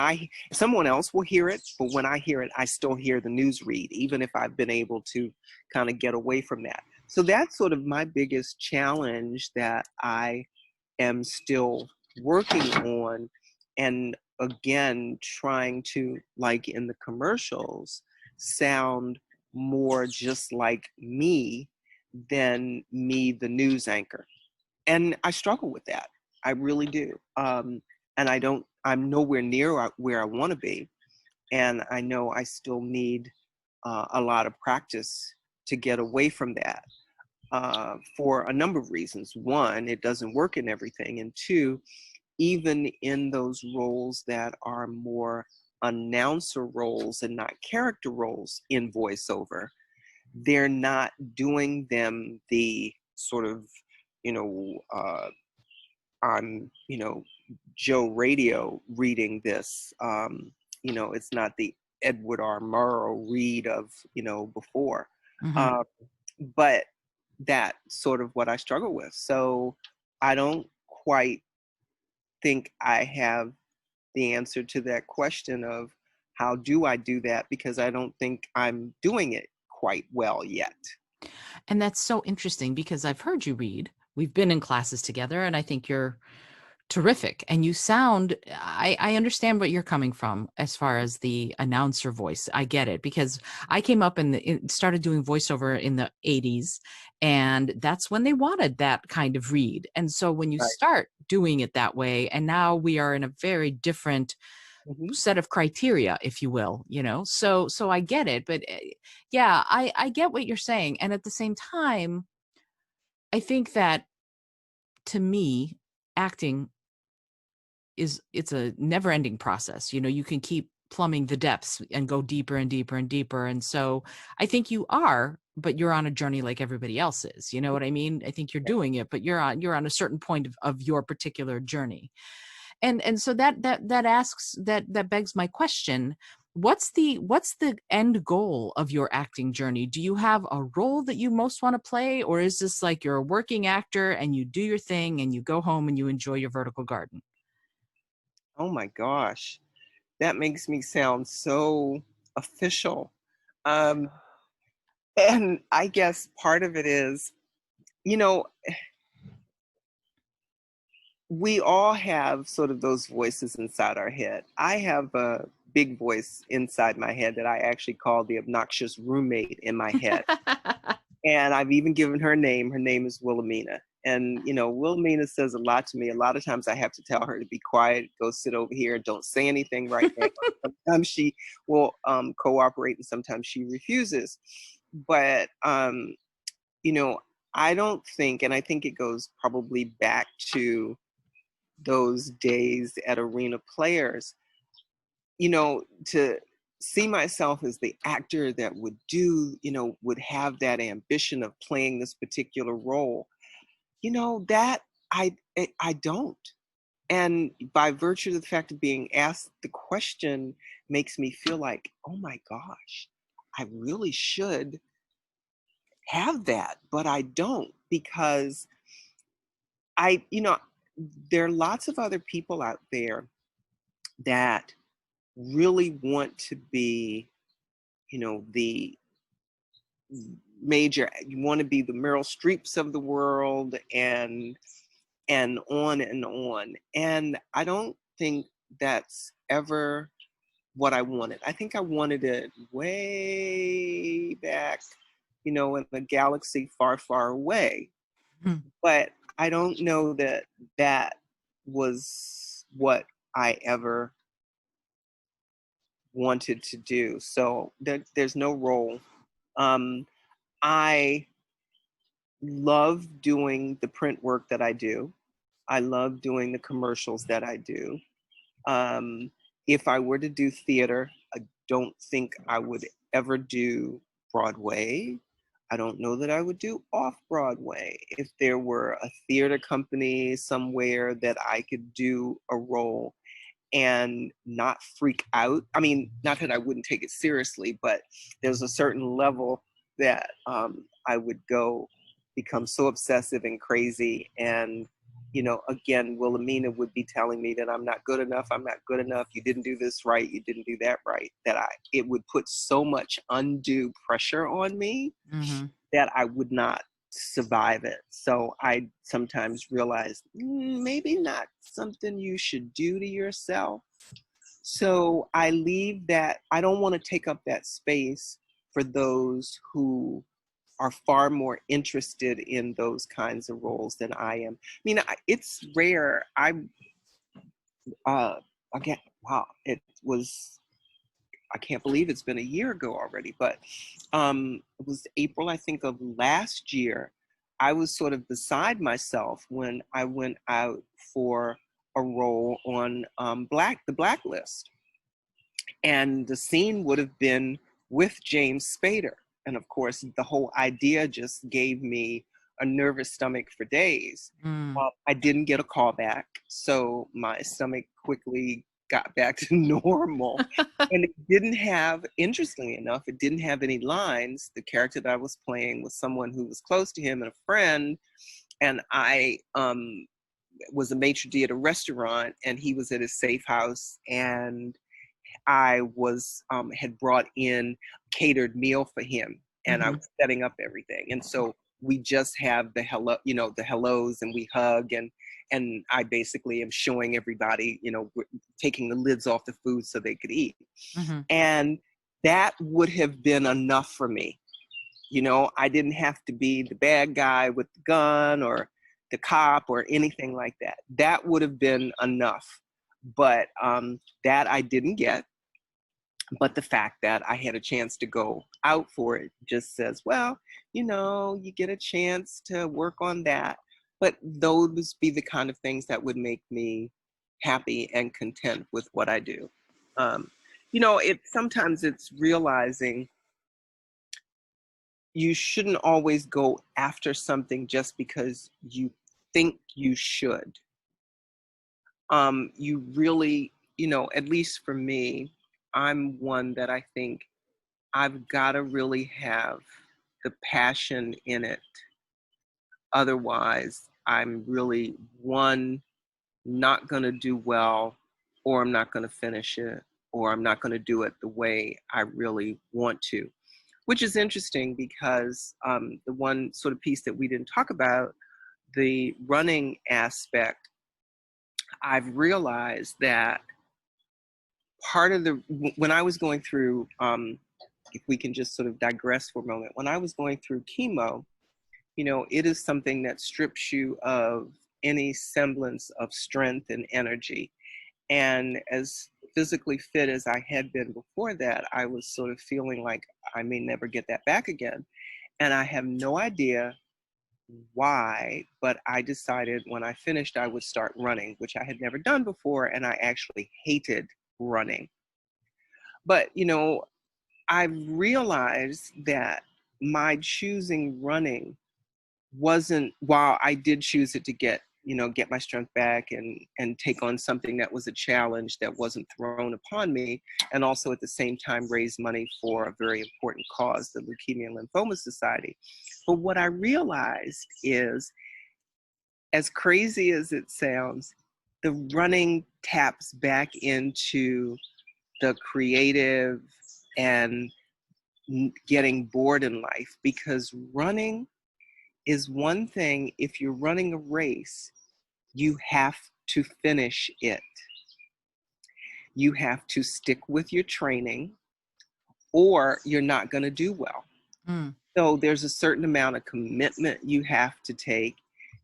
someone else will hear it, but when I hear it, I still hear the news read, even if I've been able to kind of get away from that. So that's sort of my biggest challenge that I am still working on. And again, trying to, like in the commercials, sound more just like me than me, the news anchor. And I struggle with that. I really do. And I'm nowhere near where I want to be. And I know I still need a lot of practice to get away from that, for a number of reasons. One, it doesn't work in everything. And two, even in those roles that are more announcer roles and not character roles in voiceover, they're not doing them the sort of, you know, I'm, Joe Radio reading this. It's not the Edward R. Murrow read of, before.
Hmm.
Uh, but that's sort of what I struggle with. So I don't quite think I have the answer to that question of how do I do that, because I don't think I'm doing it quite well yet.
And that's so interesting because I've heard you read. We've been in classes together, and I think you're terrific. And you sound, I understand what you're coming from as far as the announcer voice. I get it because I came up started doing voiceover in the 80s, and that's when they wanted that kind of read. And so when you
Right.
start doing it that way, and now we are in a very different
Hmm.
set of criteria, if you will, so I get it. But yeah, I get what you're saying. And at the same time, I think that, to me, acting it's a never ending process. You can keep plumbing the depths and go deeper and deeper and deeper. And so I think you are, but you're on a journey like everybody else is. You know what I mean? I think you're doing it, but you're on a certain point of your particular journey. And so that begs my question. What's the end goal of your acting journey? Do you have a role that you most want to play, or is this like you're a working actor and you do your thing and you go home and you enjoy your vertical garden?
Oh my gosh, that makes me sound so official. Um, and I guess part of it is, you know, we all have sort of those voices inside our head. I have a big voice inside my head that I actually call the obnoxious roommate in my head. And I've even given her a name. Her name is Wilhelmina. And, Wilhelmina says a lot to me. A lot of times I have to tell her to be quiet, go sit over here, don't say anything right now. Sometimes she will cooperate and sometimes she refuses. But, you know, I don't think, and I think it goes probably back to those days at Arena Players, to see myself as the actor that would have that ambition of playing this particular role, that I don't. And by virtue of the fact of being asked the question makes me feel like, oh my gosh, I really should have that, but I don't, because I, you know, there are lots of other people out there that really want to be, the major, you want to be the Meryl Streeps of the world, and on and on. And I don't think that's ever what I wanted. I think I wanted it way back, in the galaxy far, far away.
Hmm.
But I don't know that that was what I ever wanted to do. So there's no role. Um, I love doing the print work that I do. I love doing the commercials that I do. Um, if I were to do theater, I don't think I would ever do Broadway. I don't know that I would do off Broadway. If there were a theater company somewhere that I could do a role and not freak out. I mean, not that I wouldn't take it seriously, but there's a certain level that I would go become so obsessive and crazy. And, again, Wilhelmina would be telling me that I'm not good enough. I'm not good enough. You didn't do this right. You didn't do that right. It would put so much undue pressure on me
Mm-hmm.
that I would not survive it. So I sometimes realize maybe not something you should do to yourself. So I leave that. I don't want to take up that space for those who are far more interested in those kinds of roles than I am. I mean, it's rare. Uh, again, wow, I can't believe it's been a year ago already, but it was April, I think, of last year. I was sort of beside myself when I went out for a role on The Blacklist. And the scene would have been with James Spader. And of course, the whole idea just gave me a nervous stomach for days.
Mm.
I didn't get a call back, so my stomach quickly got back to normal. And it didn't have, interestingly enough, it didn't have any lines. The character that I was playing was someone who was close to him and a friend. And I was a maitre d' at a restaurant, and he was at his safe house. And I was had brought in a catered meal for him, and I
Mm-hmm.
was setting up everything. And so we just have the hellos, and we hug, and I basically am showing everybody, taking the lids off the food so they could eat.
Mm-hmm.
And that would have been enough for me. I didn't have to be the bad guy with the gun or the cop or anything like that. That would have been enough. But that I didn't get. But the fact that I had a chance to go out for it just says, well, you get a chance to work on that. But those be the kind of things that would make me happy and content with what I do. Sometimes it's realizing you shouldn't always go after something just because you think you should. You really, at least for me, I'm one that I think I've got to really have the passion in it. Otherwise, I'm really, one, not going to do well, or I'm not going to finish it, or I'm not going to do it the way I really want to. Which is interesting because the one sort of piece that we didn't talk about, the running aspect, I've realized that when I was going through, if we can just sort of digress for a moment, when I was going through chemo, it is something that strips you of any semblance of strength and energy. And as physically fit as I had been before that, I was sort of feeling like I may never get that back again. And I have no idea why, but I decided when I finished, I would start running, which I had never done before. And I actually hated running. But, I've realized that my choosing running wasn't, while I did choose it to get my strength back and take on something that was a challenge that wasn't thrown upon me, and also at the same time raise money for a very important cause, the Leukemia and Lymphoma Society. But what I realized is, as crazy as it sounds, the running taps back into the creative and getting bored in life, because running is one thing. If you're running a race, you have to finish it. You have to stick with your training, or you're not going to do well.
Mm.
So there's a certain amount of commitment you have to take.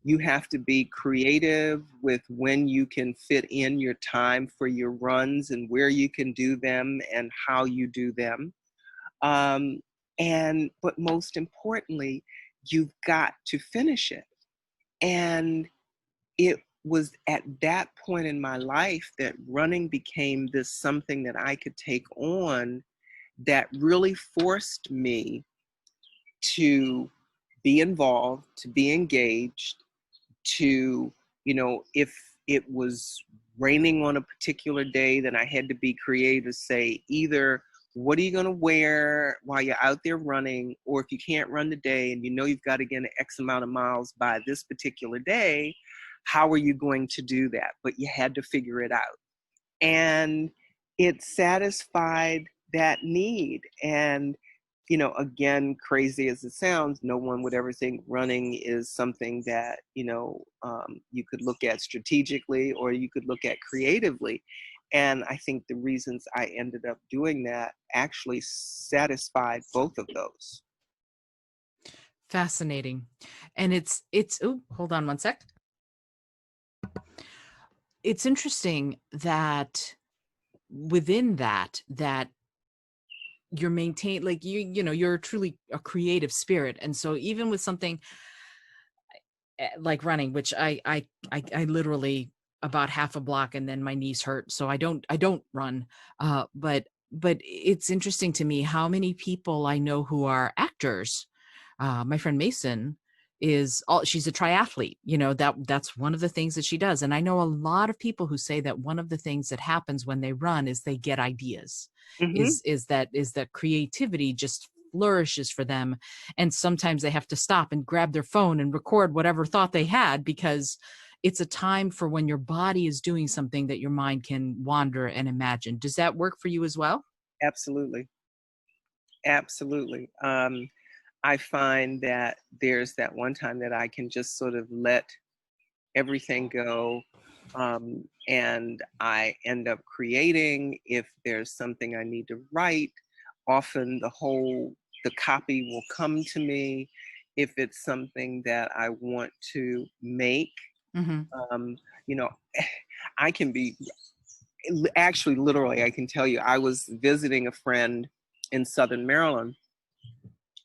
You have to be creative with when you can fit in your time for your runs and where you can do them and how you do them. But most importantly, you've got to finish it. And it was at that point in my life that running became this something that I could take on, that really forced me to be involved, to be engaged, to, if it was raining on a particular day, then I had to be creative, say either what are you going to wear while you're out there running, or if you can't run the day and you've got to get an X amount of miles by this particular day, how are you going to do that? But you had to figure it out. And it satisfied that need. And again, crazy as it sounds, no one would ever think running is something that, you could look at strategically or you could look at creatively. And I think the reasons I ended up doing that actually satisfied both of those.
Fascinating. And oh, hold on one sec. It's interesting that within that you're maintained, like you're truly a creative spirit. And so even with something like running, which I literally about half a block and then my knees hurt, so I don't run, but it's interesting to me how many people I know who are actors. My friend Mason she's a triathlete, that's one of the things that she does. And I know a lot of people who say that one of the things that happens when they run is they get ideas,
Mm-hmm.
is that creativity just flourishes for them. And sometimes they have to stop and grab their phone and record whatever thought they had, because it's a time for when your body is doing something that your mind can wander and imagine. Does that work for you as well?
Absolutely. Absolutely. I find that there's that one time that I can just sort of let everything go. And I end up creating. If there's something I need to write, often the copy will come to me. If it's something that I want to make,
Mm-hmm.
um, you know, I can be actually literally, I can tell you, I was visiting a friend in Southern Maryland,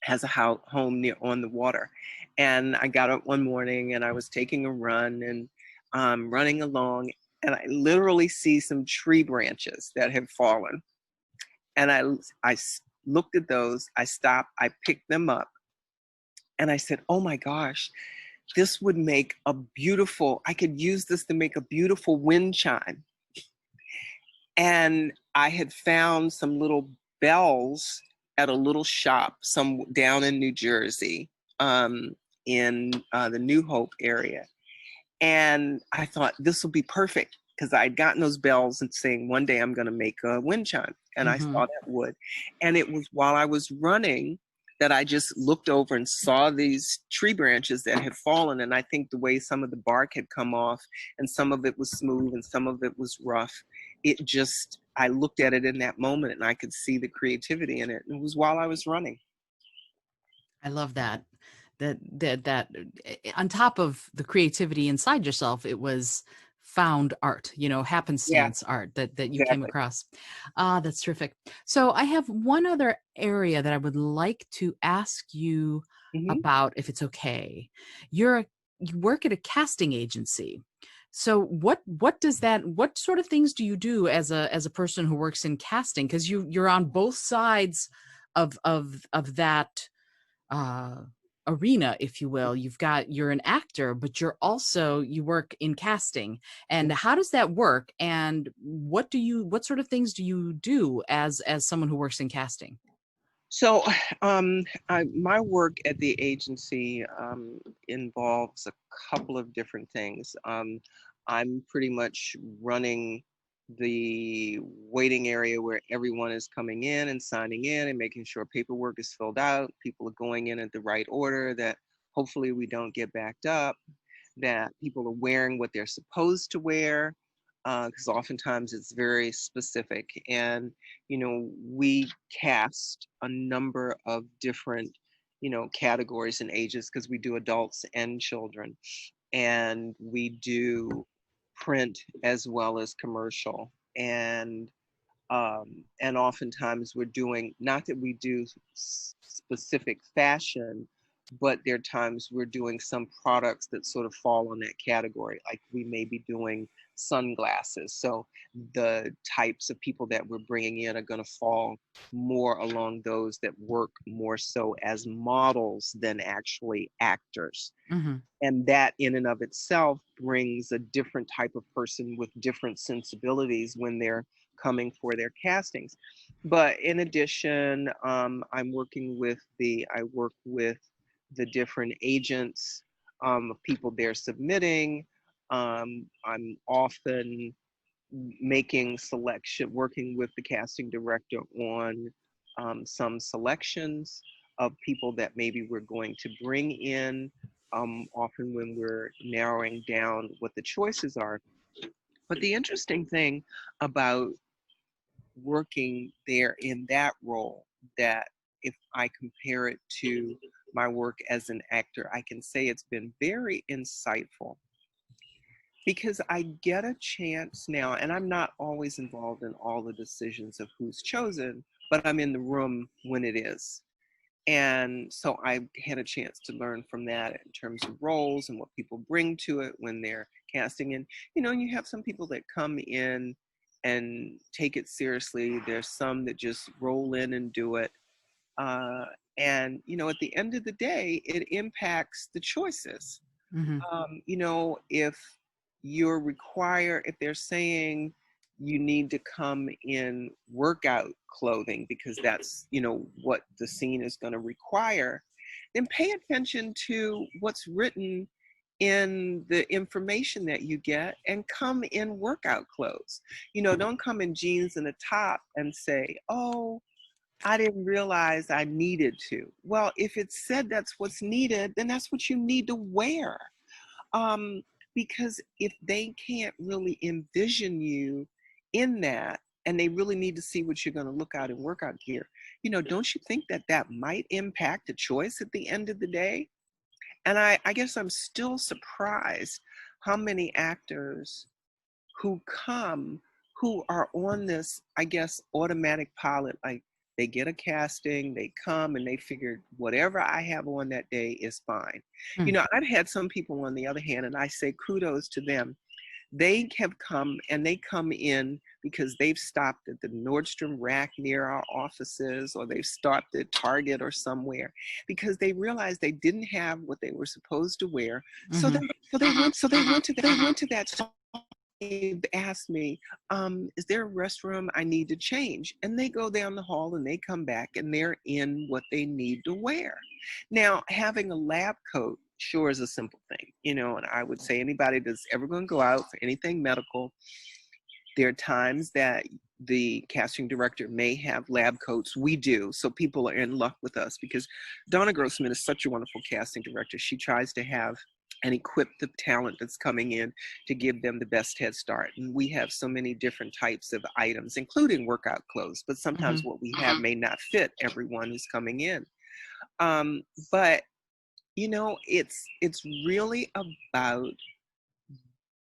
has a home near on the water. And I got up one morning and I was taking a run and running along, and I literally see some tree branches that have fallen. And I looked at those, I stopped, I picked them up, and I said, oh my gosh, this would make I could use this to make a beautiful wind chime. And I had found some little bells at a little shop some down in New Jersey, in the New Hope area. And I thought this will be perfect because I'd gotten those bells and saying one day I'm going to make a wind chime. And I
Mm-hmm.
thought it would. And it was while I was running that I just looked over and saw these tree branches that had fallen. And I think the way some of the bark had come off and some of it was smooth and some of it was rough, I looked at it in that moment and I could see the creativity in it. And it was while I was running.
I love that. On top of the creativity inside yourself, it was found art,
Yeah,
happenstance art that you came
exactly.
across. Ah, that's terrific. So I have one other area that I would like to ask you
Hmm.
about, if it's okay. You work at a casting agency. So what sort of things do you do as a person who works in casting? Because you're on both sides of that uh arena, if you will. You're an actor, but you work in casting. And how does that work? And what sort of things do you do as someone who works in casting?
So, my work at the agency involves a couple of different things. I'm pretty much running the waiting area where everyone is coming in and signing in and making sure paperwork is filled out, people are going in at the right order, that hopefully we don't get backed up, that people are wearing what they're supposed to wear, because oftentimes it's very specific. And, we cast a number of different, categories and ages because we do adults and children. And we do print as well as commercial. And oftentimes we're doing, not that we do specific fashion, but there are times we're doing some products that sort of fall on that category. Like we may be doing sunglasses. So the types of people that we're bringing in are going to fall more along those that work more so as models than actually actors.
Mm-hmm.
And that in and of itself brings a different type of person with different sensibilities when they're coming for their castings. But in addition, I work with the different agents of people they're submitting. I'm often making selection, working with the casting director on some selections of people that maybe we're going to bring in. Often when we're narrowing down what the choices are. But the interesting thing about working there in that role, that if I compare it to my work as an actor, I can say it's been very insightful because I get a chance now, and I'm not always involved in all the decisions of who's chosen, but I'm in the room when it is. And so I had a chance to learn from that in terms of roles and what people bring to it when they're casting. And, you have some people that come in and take it seriously. There's some that just roll in and do it. Uh, and, at the end of the day, it impacts the choices.
Mm-hmm.
If if they're saying you need to come in workout clothing because that's, what the scene is going to require, then pay attention to what's written in the information that you get and come in workout clothes. Don't come in jeans and a top and say, oh, I didn't realize I needed to. Well, if it said that's what's needed, then that's what you need to wear. um, because if they can't really envision you in that, and they really need to see what you're going to look out in workout gear, don't you think that that might impact a choice at the end of the day? And I guess I'm still surprised how many actors who come who are on this, I guess, automatic pilot. Like, they get a casting, they come, and they figure whatever I have on that day is fine. I've had some people, on the other hand, and I say kudos to them. They have come, and they come in because they've stopped at the Nordstrom rack near our offices, or they've stopped at Target or somewhere because they realized they didn't have what they were supposed to wear. So
Mm-hmm.
they went to that store. They've asked me, is there a restroom I need to change? And they go down the hall and they come back and they're in what they need to wear. Now, having a lab coat sure is a simple thing, and I would say anybody that's ever going to go out for anything medical, there are times that the casting director may have lab coats. We do. So people are in luck with us because Donna Grossman is such a wonderful casting director. She tries to have and equip the talent that's coming in to give them the best head start. And we have so many different types of items, including workout clothes, but sometimes
Mm-hmm.
what we have may not fit everyone who's coming in. But it's really about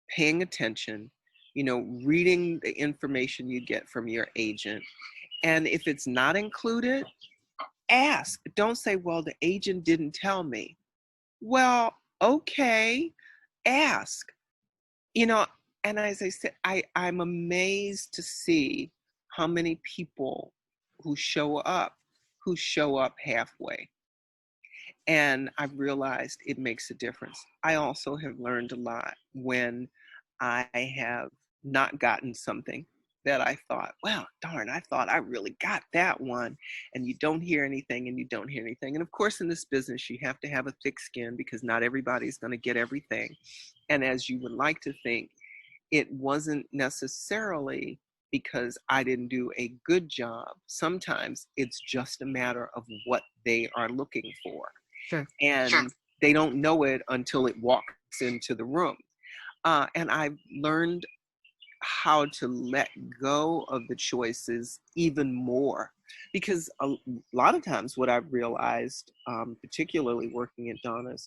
paying attention, reading the information you get from your agent. And if it's not included, ask. Don't say, well, the agent didn't tell me. Well, okay, ask. You know, and as I said, I'm amazed to see how many people who show up halfway. And I've realized it makes a difference. I also have learned a lot when I have not gotten something that I thought, well, darn, I thought I really got that one. And you don't hear anything and you don't hear anything. And of course, in this business, you have to have a thick skin because not everybody's going to get everything. And as you would like to think, it wasn't necessarily because I didn't do a good job. Sometimes it's just a matter of what they are looking for.
Sure.
And they don't know it until it walks into the room. And I've learned how to let go of the choices even more. Because a lot of times, what I've realized, particularly working at Donna's,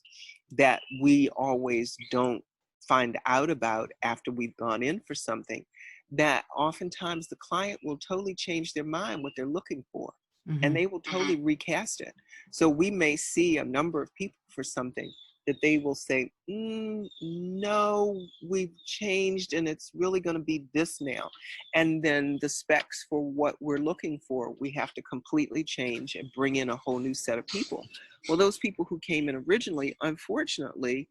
that we always don't find out about after we've gone in for something, that oftentimes the client will totally change their mind what they're looking for,
Mm-hmm.
and they will totally recast it. So we may see a number of people for something, that they will say, no, we've changed and it's really going to be this now. And then the specs for what we're looking for, we have to completely change and bring in a whole new set of people. Well, those people who came in originally, unfortunately,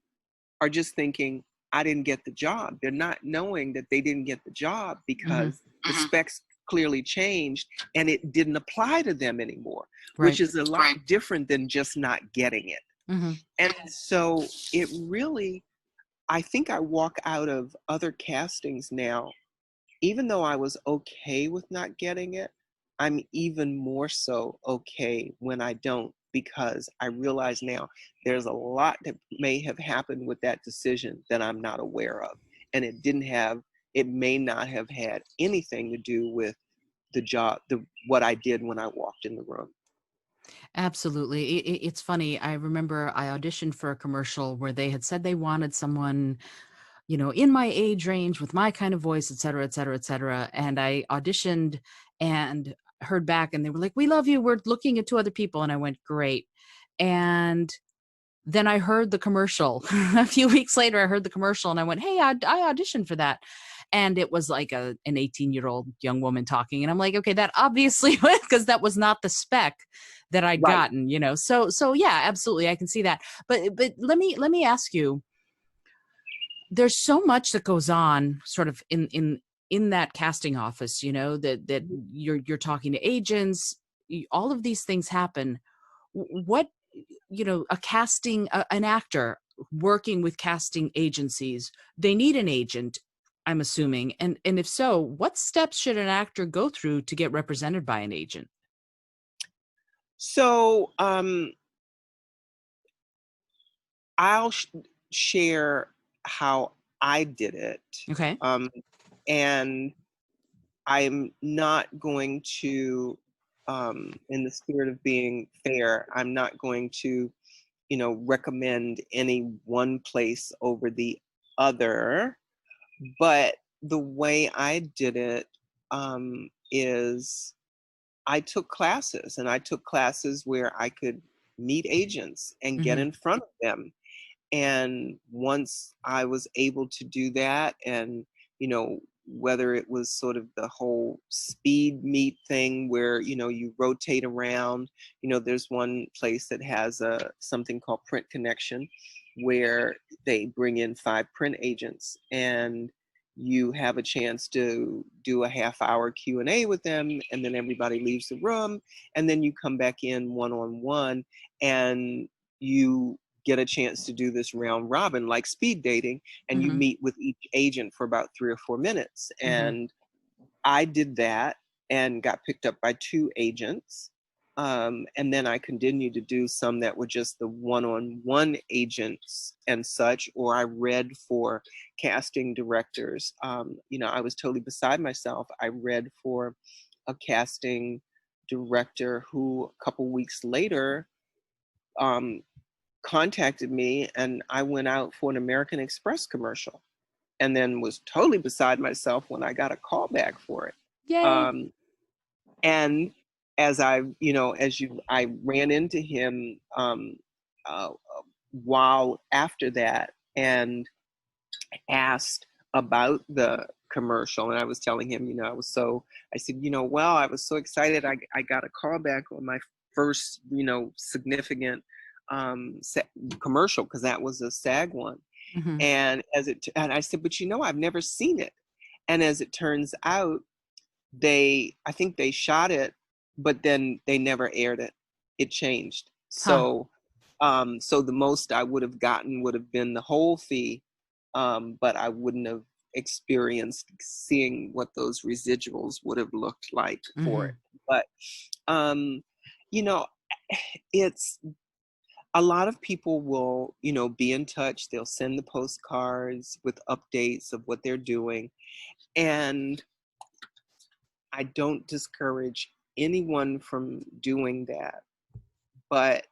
are just thinking, I didn't get the job. They're not knowing that they didn't get the job
Hmm.
because the specs clearly changed and it didn't apply to them anymore, which
Right.
is a lot different than just not getting it.
Hmm.
And so it really, I think I walk out of other castings now, even though I was okay with not getting it, I'm even more so okay when I don't, because I realize now there's a lot that may have happened with that decision that I'm not aware of. And it may not have had anything to do with the job, what I did when I walked in the room.
Absolutely. It's funny. I remember I auditioned for a commercial where they had said they wanted someone, in my age range with my kind of voice, et cetera, et cetera, et cetera. And I auditioned and heard back and they were like, "We love you. We're looking at two other people." And I went, "Great." And then I heard the commercial a few weeks later. I heard the commercial and I went, "Hey, I auditioned for that." And it was like an 18-year-old young woman talking. And I'm like, okay, that obviously, because that was not the spec that I'd
Right.
gotten. So yeah, absolutely. I can see that. But let me ask you, there's so much that goes on sort of in that casting office, that you're talking to agents, all of these things happen. What, a casting, an actor working with casting agencies, they need an agent, I'm assuming. And if so, what steps should an actor go through to get represented by an agent?
So I'll share how I did it.
Okay.
Um, and I'm not going to, in the spirit of being fair, I'm not going to, recommend any one place over the other. But the way I did it is I took classes, and I took classes where I could meet agents and get
Hmm.
in front of them. And once I was able to do that, and, whether it was sort of the whole speed meet thing where, you rotate around, there's one place that has something called Print Connection where they bring in 5 print agents and you have a chance to do a half-hour Q&A with them, and then everybody leaves the room, and then you come back in one-on-one and you get a chance to do this round robin like speed dating, and you
Hmm.
meet with each agent for about 3 or 4 minutes.
Hmm.
And I did that and got picked up by 2 agents. And then I continued to do some that were just the one-on-one agents and such, or I read for casting directors. I was totally beside myself. I read for a casting director who a couple weeks later um, contacted me, and I went out for an American Express commercial and then was totally beside myself when I got a call back for it.
Yay.
Um, and I ran into him while after that and asked about the commercial. And I was telling him, I said, well, I was so excited. I got a call back on my first, significant commercial, because that was a SAG one.
Hmm.
And I said, but I've never seen it. And as it turns out, I think they shot it, but then they never aired it. It changed.
Huh.
So the most I would have gotten would have been the whole fee, but I wouldn't have experienced seeing what those residuals would have looked like for it.
Hmm.
But um, you know, it's a lot of people will, be in touch. They'll send the postcards with updates of what they're doing. And I don't discourage anyone from doing that. But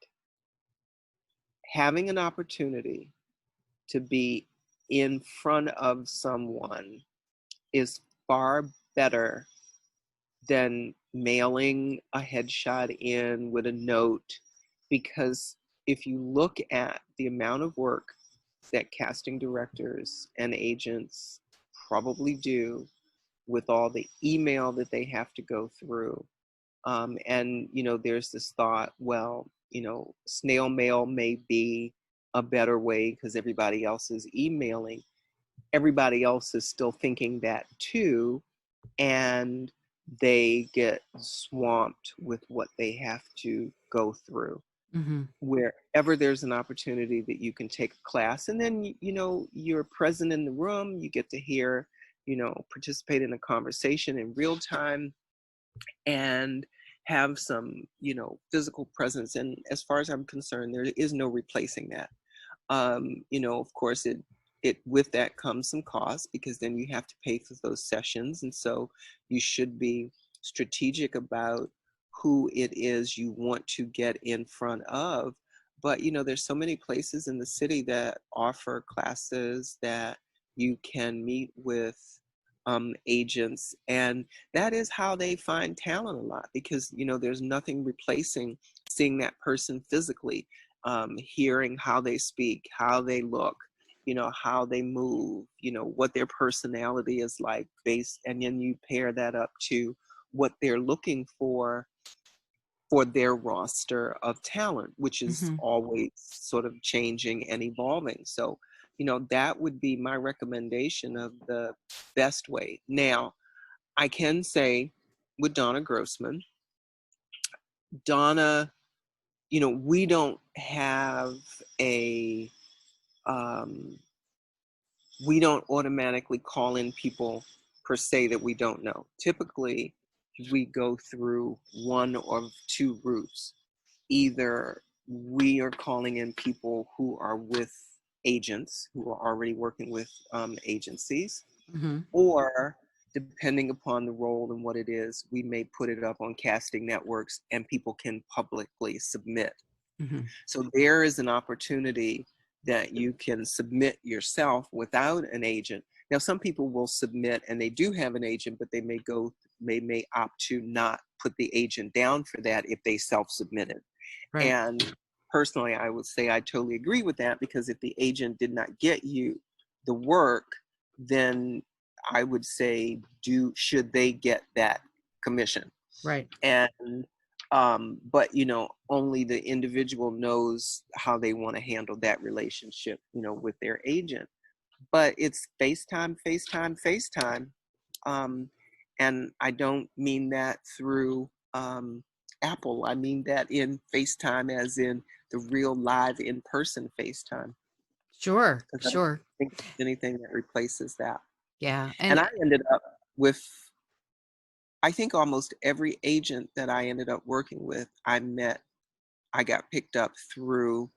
having an opportunity to be in front of someone is far better than mailing a headshot in with a note, because if you look at the amount of work that casting directors and agents probably do with all the email that they have to go through, and there's this thought, well, snail mail may be a better way because everybody else is emailing. Everybody else is still thinking that too, and they get swamped with what they have to go through.
Mm-hmm.
Wherever there's an opportunity that you can take a class, and then you're present in the room, you get to hear, participate in a conversation in real time, and have some physical presence. And as far as I'm concerned, there is no replacing that. Of course, it with that comes some cost, because then you have to pay for those sessions, and so you should be strategic about who it is you want to get in front of. But there's so many places in the city that offer classes that you can meet with agents, and that is how they find talent a lot, because there's nothing replacing seeing that person physically, hearing how they speak, how they look, how they move, what their personality is like, based, and then you pair that up to what they're looking for their roster of talent, which is
Mm-hmm.
always sort of changing and evolving. So, that would be my recommendation of the best way. Now, I can say with Donna Grossman, Donna, we don't have a, um, we don't automatically call in people per se that we don't know. Typically, we go through one or two routes. Either we are calling in people who are with agents who are already working with agencies,
Mm-hmm.
or depending upon the role and what it is, we may put it up on casting networks and people can publicly submit.
Mm-hmm.
So there is an opportunity that you can submit yourself without an agent. Now, some people will submit and they do have an agent, but they may opt to not put the agent down for that if they self-submitted.
Right.
And personally, I would say I totally agree with that, because if the agent did not get you the work, then I would say, should they get that commission?
Right.
And but only the individual knows how they want to handle that relationship, with their agent. But it's FaceTime, FaceTime, FaceTime. And I don't mean that through Apple. I mean that in FaceTime, as in the real live in-person FaceTime.
Sure.
Because I don't
Sure.
think there's anything that replaces that.
Yeah.
And
And
I ended up with, I think almost every agent that I ended up working with, I got picked up through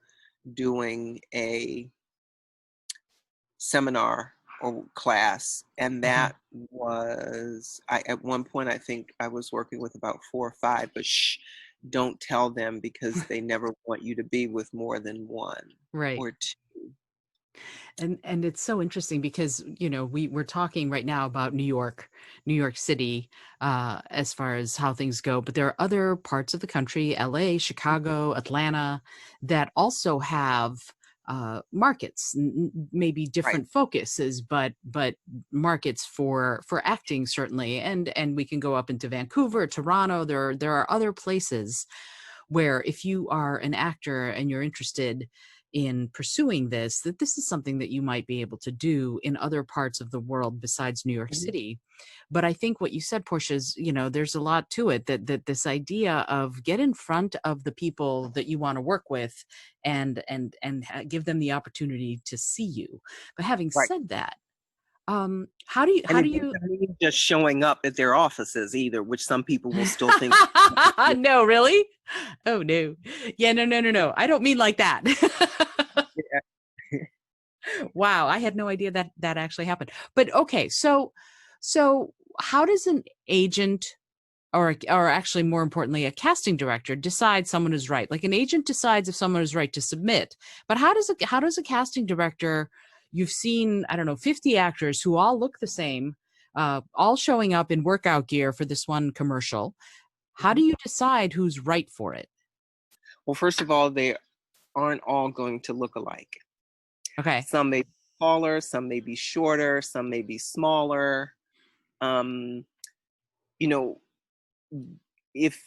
doing a seminar or class. And
Mhm.
that was, at one point, I think I was working with about 4 or 5, but don't tell them, because they never want you to be with more than one
Right.
or two.
And it's so interesting because we're talking right now about New York City, as far as how things go, but there are other parts of the country, LA, Chicago, Atlanta, that also have markets, maybe
Right.
different focuses, but markets for acting, certainly. And we can go up into Vancouver, Toronto. There are other places where, if you are an actor and you're interested in pursuing this, that this is something that you might be able to do in other parts of the world besides New York
Mhm.
City. But I think what you said, Portia, is, there's a lot to it, that this idea of get in front of the people that you want to work with, and give them the opportunity to see you. But having
Right.
said that,
And
how do
it
you
doesn't mean just showing up at their offices either, which some people will still think.
no, really? Oh no. Yeah, no. I don't mean like that. Wow, I had no idea that that actually happened. But okay, so how does an agent, or actually more importantly a casting director, decide someone is right? Like, an agent decides if someone is right to submit, but how does a casting director, you've seen, I don't know, 50 actors who all look the same, all showing up in workout gear for this one commercial. How do
Mhm.
you decide who's right for it?
Well, first of all, aren't all going to look alike.
Okay.
Some may be taller, some may be shorter, some may be smaller. Um, you know, if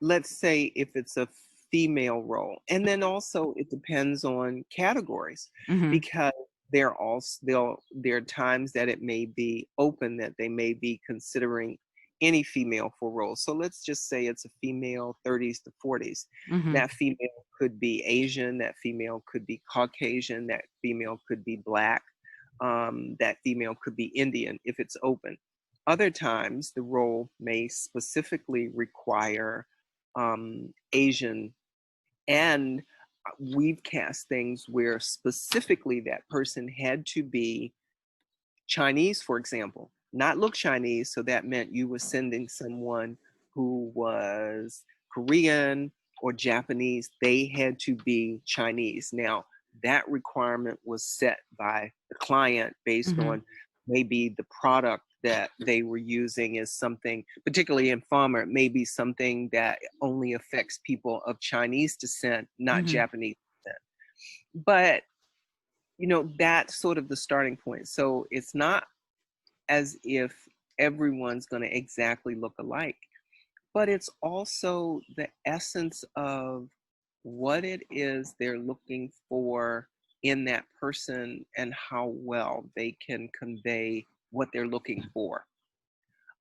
let's say if it's a female role, and then also it depends on categories,
Mm-hmm.
because there are times that it may be open that they may be considering any female for roles. So let's just say it's a female 30s to 40s.
Mm-hmm.
That female could be Asian, that female could be Caucasian, that female could be Black, that female could be Indian if it's open. Other times, the role may specifically require Asian, and we've cast things where specifically that person had to be Chinese, for example, not look Chinese. So that meant you were sending someone who was Korean or Japanese. They had to be Chinese. Now, that requirement was set by the client based
Mm-hmm.
on maybe the product that they were using is something, particularly in pharma, it may be something that only affects people of Chinese descent, not
Mm-hmm.
Japanese descent. But, that's sort of the starting point. So it's not as if everyone's going to exactly look alike, but it's also the essence of what it is they're looking for in that person and how well they can convey what they're looking for.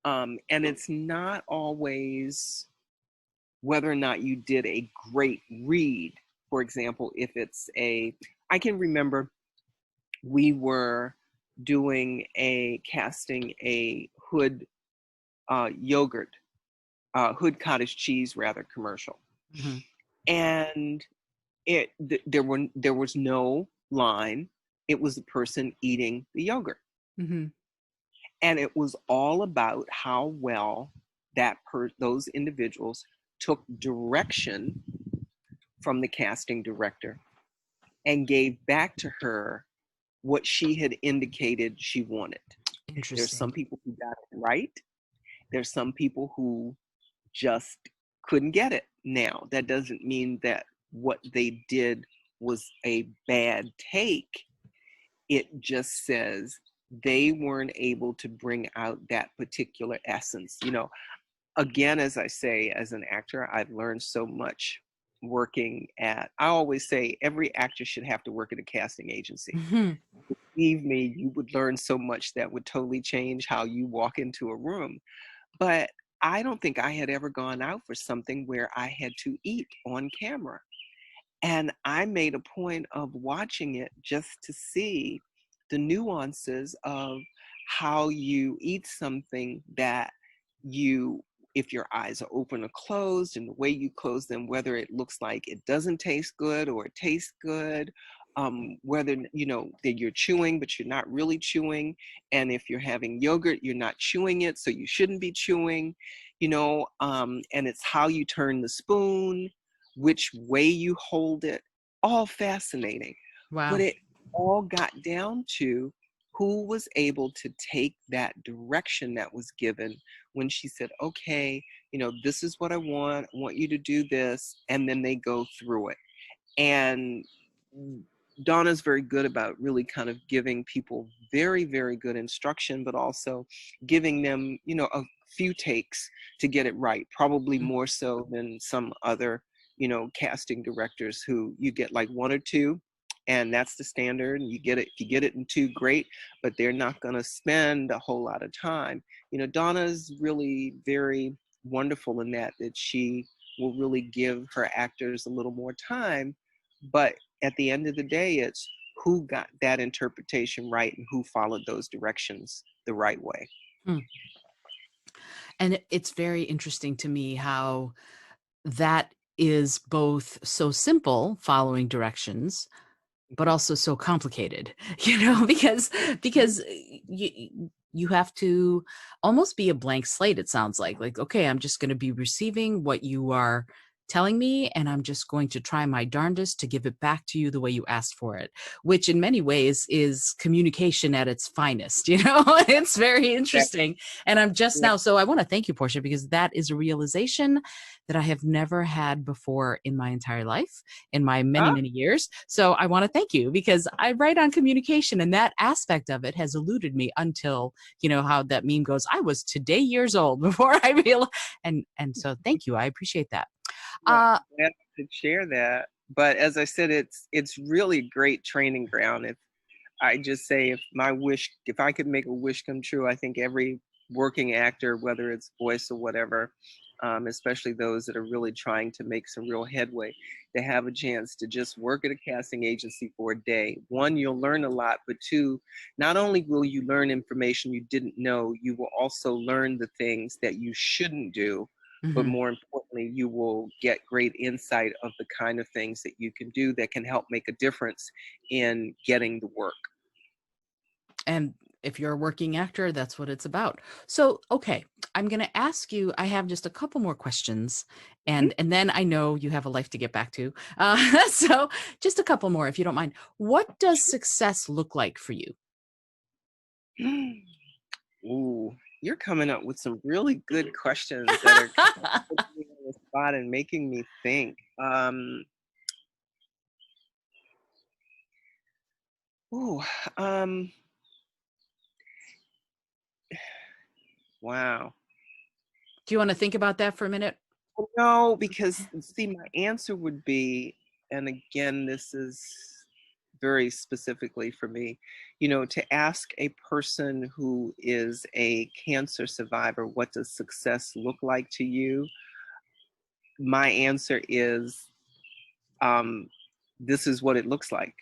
And it's not always whether or not you did a great read. For example, if I can remember we were doing casting a yogurt, Hood cottage cheese rather commercial,
Mm-hmm.
and there was no line. It was the person eating the yogurt,
Mm-hmm.
and it was all about how well those individuals took direction from the casting director and gave back to her what she had indicated she wanted. There's
Interesting.
some people who got it right. There's some people who just couldn't get it. Now, that doesn't mean that what they did was a bad take. It just says they weren't able to bring out that particular essence. Again, as I say, as an actor, I've learned so much I always say every actor should have to work at a casting agency.
Mm-hmm.
Believe me, you would learn so much that would totally change how you walk into a room. But I don't think I had ever gone out for something where I had to eat on camera. And I made a point of watching it just to see the nuances of how you eat something that you, if your eyes are open or closed, and the way you close them, whether it looks like it doesn't taste good or it tastes good, whether, that you're chewing, but you're not really chewing. And if you're having yogurt, you're not chewing it, so you shouldn't be chewing, and it's how you turn the spoon, which way you hold it, all fascinating. But
Wow.
it all got down to who was able to take that direction that was given when she said, okay, this is what I want you to do this. And then they go through it. And Donna's very good about really kind of giving people very, very good instruction, but also giving them, a few takes to get it right, probably more so than some other, casting directors who you get like one or two, and that's the standard. And you get it, if you get it in two, great, but they're not going to spend a whole lot of time. Donna's really very wonderful in that she will really give her actors a little more time, but at the end of the day, it's who got that interpretation right and who followed those directions the right way.
Hmm. And it's very interesting to me how that is both so simple, following directions, but
Mhm.
also so complicated, because you have to almost be a blank slate. It sounds like, okay, I'm just going to be receiving what you are telling me, and I'm just going to try my darndest to give it back to you the way you asked for it, which in many ways is communication at its finest. It's very
That,
interesting. And I'm just
yeah.
now, so I want to thank you, Portia, because that is a realization that I have never had before in my entire life, in my many,
Ah,
many years. So I want to thank you because I write on communication, and that aspect of it has eluded me until, how that meme goes, I was today years old before I realized. And so thank you. I appreciate that.
well,
Uh,
I'm glad to share that. But as I said, it's really great training ground. If I just say, if I could make a wish come true, I think every working actor, whether it's voice or whatever, especially those that are really trying to make some real headway, to have a chance to just work at a casting agency for a day. One, you'll learn a lot, but two, not only will you learn information you didn't know, you will also learn the things that you shouldn't do. But
mhm.
more importantly, you will get great insight of the kind of things that you can do that can help make a difference in getting the work.
And if you're a working actor, that's what it's about. So, okay, I'm going to ask you. I have just a couple more questions, and then I know you have a life to get back to. So, just a couple more, if you don't mind. What does success look like for you?
Ooh, you're coming up with some really good questions that are kind of putting me on the spot and making me think. Ooh, um, wow.
Do you want to think about that for a minute?
No, because see, my answer would be, and again, this is very specifically for me, to ask a person who is a cancer survivor, what does success look like to you? My answer is, um, this is what it looks like.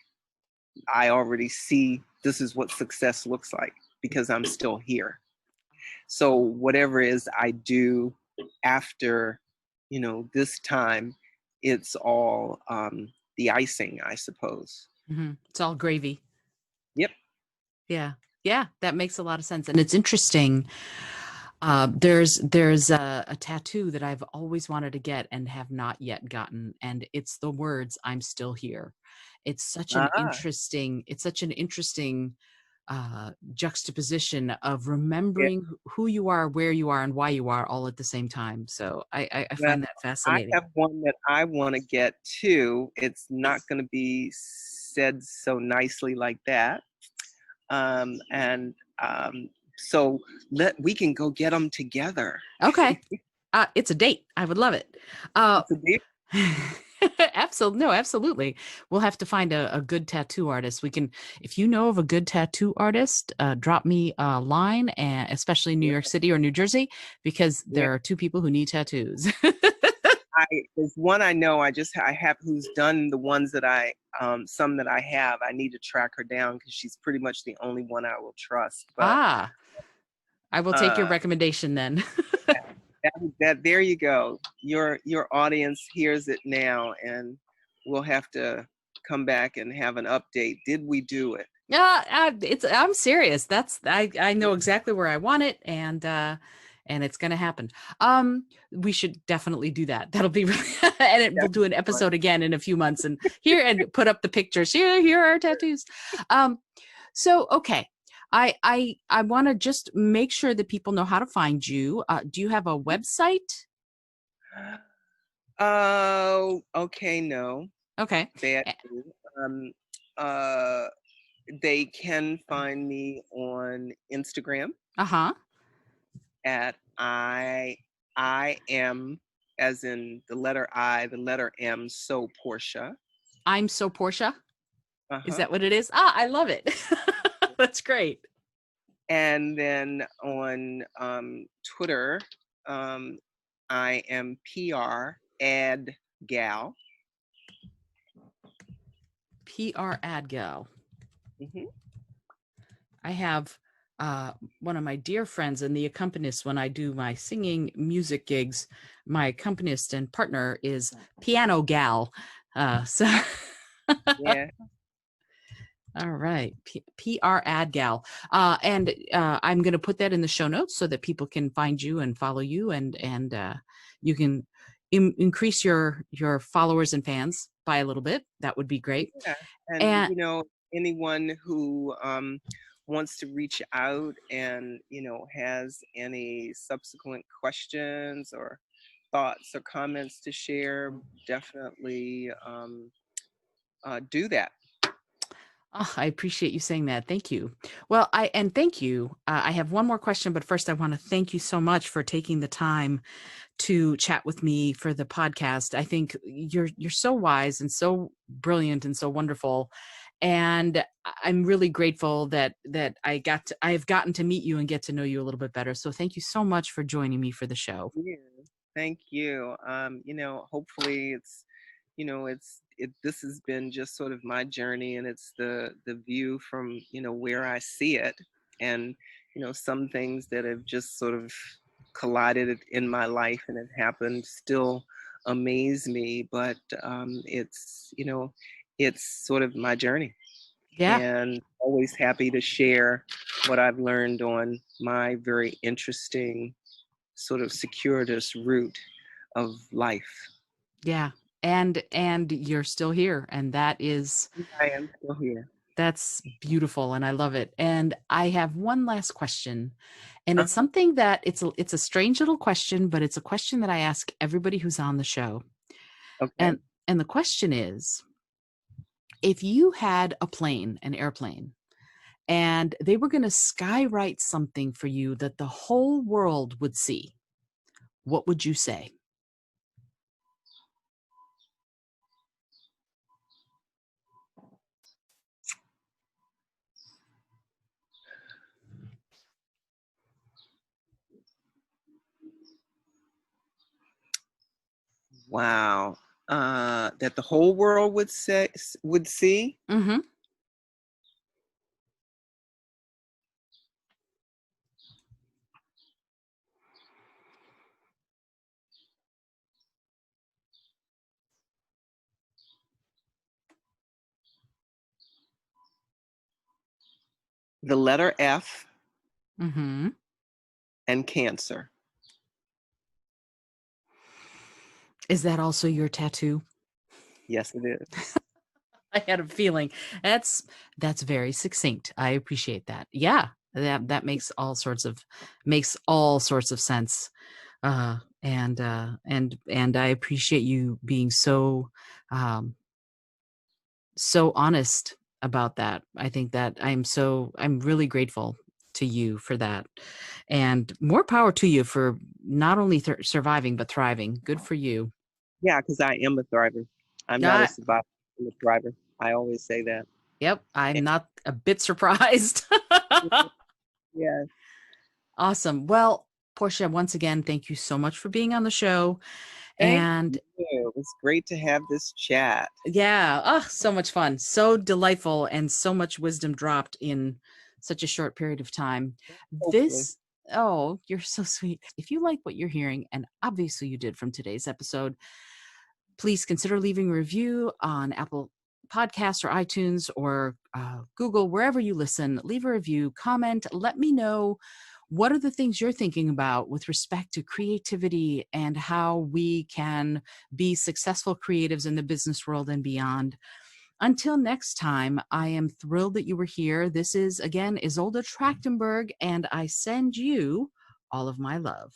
I already see this is what success looks like because I'm still here. So whatever it is I do after, this time, it's all the icing, I suppose.
It's all gravy.
Yep.
Yeah. Yeah, that makes a lot of sense. And it's interesting. There's a tattoo that I've always wanted to get and have not yet gotten, and it's the words "I'm still here."
Ah,
It's such an interesting juxtaposition of
yeah.
remembering who you are, where you are, and why you are all at the same time. So I
Well,
find that
I
fascinating.
have one that I want to get too. It's not going to be said so nicely like that. And so we can go get them together.
Okay. It's a date. I would love it. Uh,
It's a deal.
Absolutely. No, absolutely. We'll have to find a good tattoo artist. If you know of a good tattoo artist, drop me a line, and especially in New
Yeah,
York City or New Jersey, because
yeah.
there are two people who need tattoos.
There's one I know. I have who's done the ones that some that I have. I need to track her down because she's pretty much the only one I will trust. But
Ah, I will take your
uh,
recommendation then.
there you go. Your audience hears it now, and we'll have to come back and have an update. Did we do it?
Yeah, I'm serious. I know exactly where I want it, and it's gonna happen. We should definitely do that. That'll be really, we'll do an
Definitely.
episode again in a few months and put up the pictures. Here are our tattoos. Um, so okay. I want to just make sure that people know how to find you. Do you have a website?
Oh, okay, no.
Okay.
Bad news. Uh, they can find me on Instagram
Uh-huh.
at I am, as in the letter I, the letter M, so Portia.
I'm so Portia. Is
Uh-huh.
that what it is? Ah, I love it. That's great.
And then on Twitter, um, I am PR ad gal.
PR ad gal.
Hmm.
I have one of my dear friends and the accompanist when I do my singing music gigs. My accompanist and partner is Piano Gal. So,
Yeah.
all right, PR Ad Gal, and I'm going to put that in the show notes so that people can find you and follow you, and you can increase your followers and fans by a little bit. That would be great.
Yeah, and
And
anyone who wants to reach out and has any subsequent questions or thoughts or comments to share, definitely do that.
oh, I appreciate you saying that. Thank you. Well, thank you. I have one more question, but first I want to thank you so much for taking the time to chat with me for the podcast. I think you're so wise and so brilliant and so wonderful. And I'm really grateful that I've gotten to meet you and get to know you a little bit better. So thank you so much for joining me for the show.
Yeah, thank you. Hopefully this has been just sort of my journey, and it's the view from where I see it, and some things that have just sort of collided in my life and have happened still amaze me, but it's sort of my journey,
Yeah.
and always happy to share what I've learned on my very interesting sort of circuitous route of life.
Yeah. And you're still here, and
I am still here.
that's beautiful, and I love it. And I have one last question, and it's
Uh-huh.
something that it's a strange little question, but it's a question that I ask everybody who's on the show.
Okay.
And the question is, if you had an airplane, and they were going to skywrite something for you that the whole world would see, what would you say?
Wow. That the whole world would see.
Mm-hmm.
The letter F
Mm-hmm.
and cancer.
Is that also your tattoo?
Yes, it is.
I had a feeling. That's very succinct. I appreciate that. Yeah, that makes all sorts of sense. And I appreciate you being um, so honest about that. I think that I'm really grateful to you for that, and more power to you for not only surviving but thriving. Good for you.
Yeah, because I am a thriver. I'm not a
Yeah.
survivor. I'm a thriver. I always say that.
Yep. I'm
And
not a bit surprised.
yeah,
Awesome. Well, Portia, once again, thank you so much for being on the show.
thank
And
you. It was great to have this chat.
yeah, so much fun, so delightful, and so much wisdom dropped in such a short period of time.
Hopefully.
This, oh, you're so sweet. If you like what you're hearing, and obviously you did from today's episode, please consider leaving a review on Apple Podcasts or iTunes or Google, wherever you listen. Leave a review, comment, let me know what are the things you're thinking about with respect to creativity and how we can be successful creatives in the business world and beyond. Until next time, I am thrilled that you were here. This is, again, Isolde Trachtenberg, and I send you all of my love.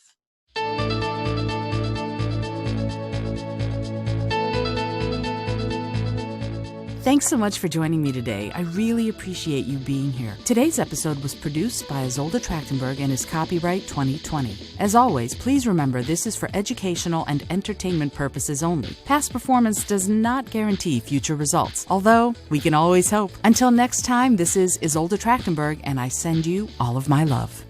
Thanks so much for joining me today. I really appreciate you being here. Today's episode was produced by Isolde Trachtenberg and is copyright 2020. As always, please remember this is for educational and entertainment purposes only. Past performance does not guarantee future results, although we can always hope. Until next time, this is Isolde Trachtenberg, and I send you all of my love.